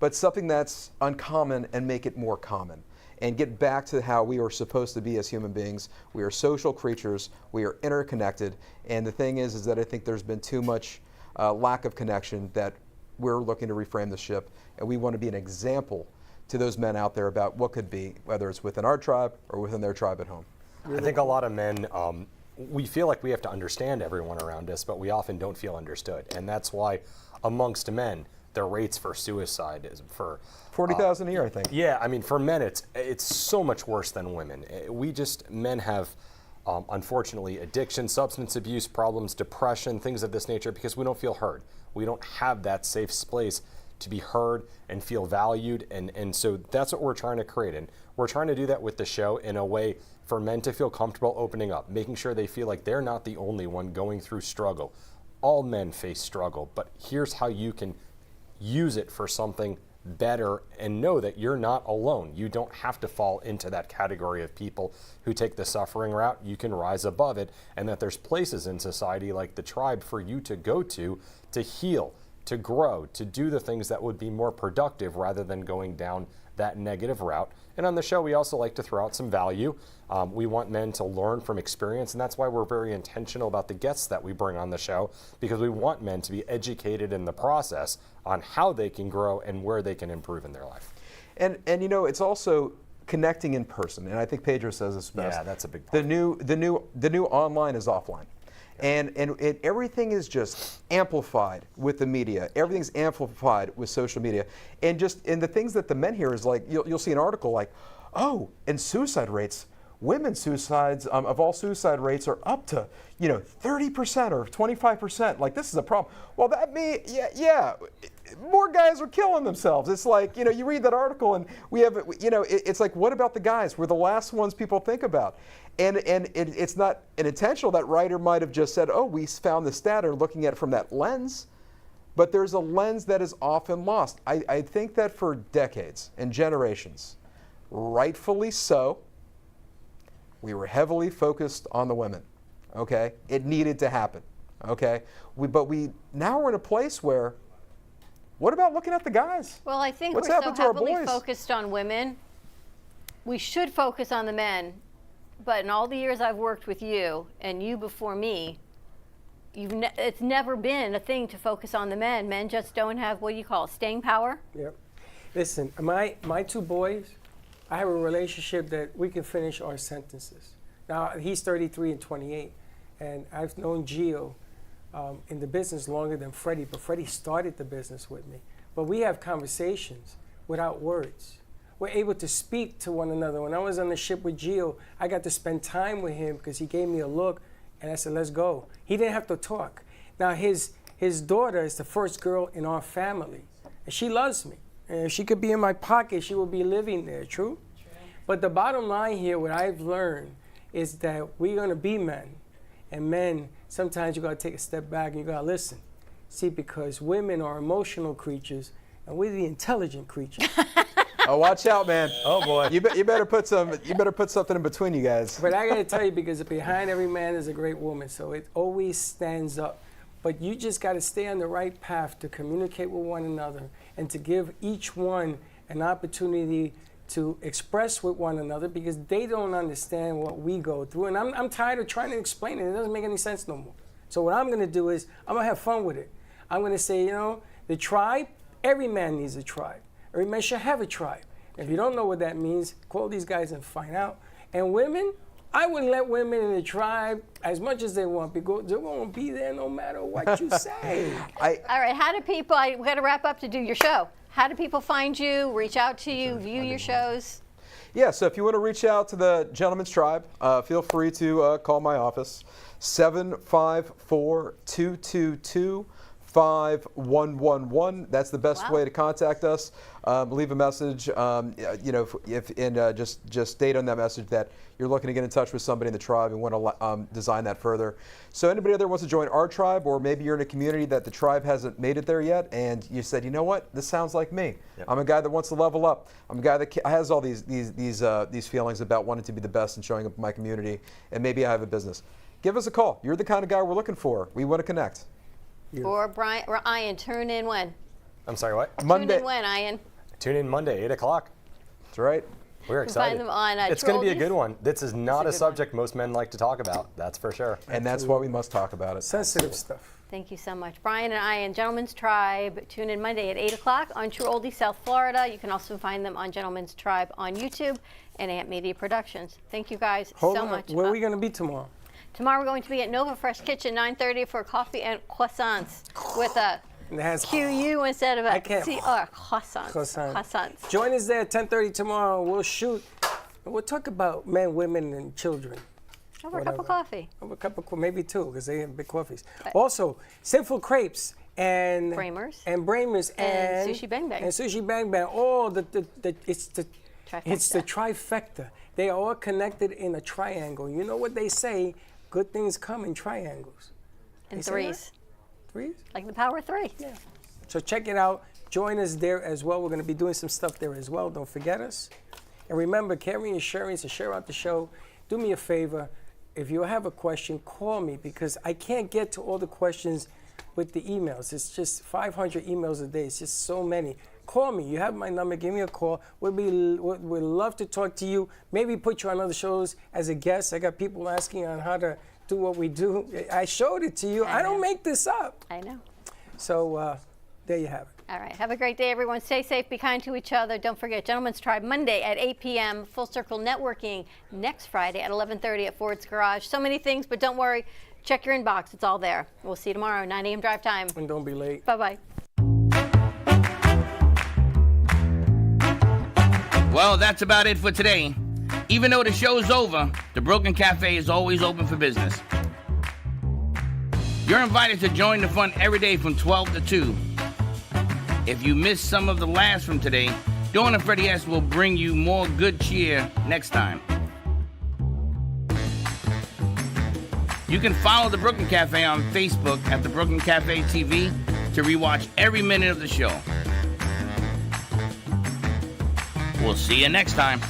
but something that's uncommon and make it more common. And get back to how we are supposed to be as human beings. We are social creatures. We are interconnected. And the thing is that I think there's been too much lack of connection that we're looking to reframe the ship. And we want to be an example to those men out there about what could be, whether it's within our tribe or within their tribe at home. I think a lot of men, we feel like we have to understand everyone around us, but we often don't feel understood. And that's why amongst men, the rates for suicide is for 40,000 a year, I think. Yeah, I mean, for men, it's so much worse than women. Men have, unfortunately, addiction, substance abuse problems, depression, things of this nature, because we don't feel heard. We don't have that safe place to be heard and feel valued, and so that's what we're trying to create. And we're trying to do that with the show in a way for men to feel comfortable opening up, making sure they feel like they're not the only one going through struggle. All men face struggle, but here's how you can use it for something better and know that you're not alone. You don't have to fall into that category of people who take the suffering route. You can rise above it, and that there's places in society like the tribe for you to go to heal, to grow, to do the things that would be more productive rather than going down that negative route. And on the show, we also like to throw out some value. We want men to learn from experience, and that's why we're very intentional about the guests that we bring on the show, because we want men to be educated in the process on how they can grow and where they can improve in their life. And it's also connecting in person, and I think Pedro says this best. Yeah, that's a big part. The new online is offline. And everything is just amplified with the media. Everything's amplified with social media. And the things that the men hear is like, you'll see an article like, oh, and suicide rates, women's suicides of all suicide rates are up to 30% or 25%. Like, this is a problem. Well, that means more guys are killing themselves. It's like, you read that article and we have, it's like, what about the guys? We're the last ones people think about. And it's not an intentional. That writer might have just said, oh, we found the stat, or looking at it from that lens. But there's a lens that is often lost. I think that for decades and generations, rightfully so, we were heavily focused on the women. Okay? It needed to happen. Okay? But now we're in a place where, what about looking at the guys? Well, I think What's we're so happened to our heavily boys? focused on women. We should focus on the men. But in all the years I've worked with you, and you before me, it's never been a thing to focus on the men. Men just don't have, what do you call it, staying power? Yep. Listen, my two boys, I have a relationship that we can finish our sentences. Now, he's 33 and 28, and I've known Gio in the business longer than Freddy, but Freddy started the business with me. But we have conversations without words. We're able to speak to one another. When I was on the ship with Gio, I got to spend time with him because he gave me a look, and I said, let's go. He didn't have to talk. Now, his daughter is the first girl in our family, and she loves me. And if she could be in my pocket, she would be living there, true? But the bottom line here, what I've learned, is that we're going to be men. And men, sometimes you got to take a step back and you got to listen. See, because women are emotional creatures, and we're the intelligent creatures. Oh, watch out, man! Oh boy, you better put something in between you guys. But I got to tell you, because behind every man is a great woman, so it always stands up. But you just got to stay on the right path to communicate with one another and to give each one an opportunity to express with one another, because they don't understand what we go through. And I'm tired of trying to explain it. It doesn't make any sense no more. So what I'm going to do is I'm going to have fun with it. I'm going to say, the tribe, every man needs a tribe. Every man should have a tribe. If you don't know what that means, call these guys and find out. And women, I wouldn't let women in the tribe as much as they want, because they're going to be there no matter what you say. All right, how do people, we got to wrap up to do your show. How do people find you, reach out to you, view your shows? Yeah, so if you want to reach out to the Gentleman's Tribe, feel free to call my office, 754-222-5111. That's the best way to contact us. Leave a message, just state on that message that you're looking to get in touch with somebody in the tribe and want to design that further. So anybody out there wants to join our tribe, or maybe you're in a community that the tribe hasn't made it there yet, and you said, you know what, this sounds like me. Yep. I'm a guy that wants to level up. I'm a guy that has all these feelings about wanting to be the best and showing up in my community, and maybe I have a business. Give us a call. You're the kind of guy we're looking for. We want to connect. Or Ian, tune in when? I'm sorry, what? Monday. Tune in when, Ian? Tune in Monday, 8 o'clock. That's right. We're excited. Find them on, it's True going to be a Oldies? good one. This is not a subject most men like to talk about, that's for sure. And that's why we must talk about it. Sensitive stuff. Thank you so much. Brian and Ian, Gentleman's Tribe. Tune in Monday at 8 o'clock on True Oldies, South Florida. You can also find them on Gentleman's Tribe on YouTube and Amp Media Productions. Thank you guys so much. Where are we going to be tomorrow? Tomorrow we're going to be at Nova Fresh Kitchen, 9:30 for coffee and croissants with a QU instead of a CR. Croissants. Join us there at 10:30 tomorrow. We'll shoot. And we'll talk about men, women, and children. Over a cup of coffee. Over a cup of coffee, maybe two, because they have big coffees. Also, Sinful Crepes and Bramers and Sushi Bang Bang. And Sushi Bang Bang. Oh, it's the trifecta. They are all connected in a triangle. You know what they say? Good things come in triangles. And threes. Threes? Like the power of three. Yeah. So check it out. Join us there as well. We're going to be doing some stuff there as well. Don't forget us. And remember, carry insurance and share out the show. Do me a favor. If you have a question, call me, because I can't get to all the questions with the emails. It's just 500 emails a day. It's just so many. Call me. You have my number. Give me a call. We'd love to talk to you. Maybe put you on other shows as a guest. I got people asking on how to do what we do. I showed it to you. I don't make this up. I know. So there you have it. All right. Have a great day, everyone. Stay safe. Be kind to each other. Don't forget, Gentleman's Tribe, Monday at 8 p.m. Full Circle Networking next Friday at 11:30 at Ford's Garage. So many things, but don't worry. Check your inbox. It's all there. We'll see you tomorrow, 9 a.m. drive time. And don't be late. Bye-bye. Well, that's about it for today. Even though the show's over, the Brooklyn Cafe is always open for business. You're invited to join the fun every day from 12 to 2. If you missed some of the laughs from today, Dawn and Freddy S will bring you more good cheer next time. You can follow the Brooklyn Cafe on Facebook at the Brooklyn Cafe TV to rewatch every minute of the show. We'll see you next time.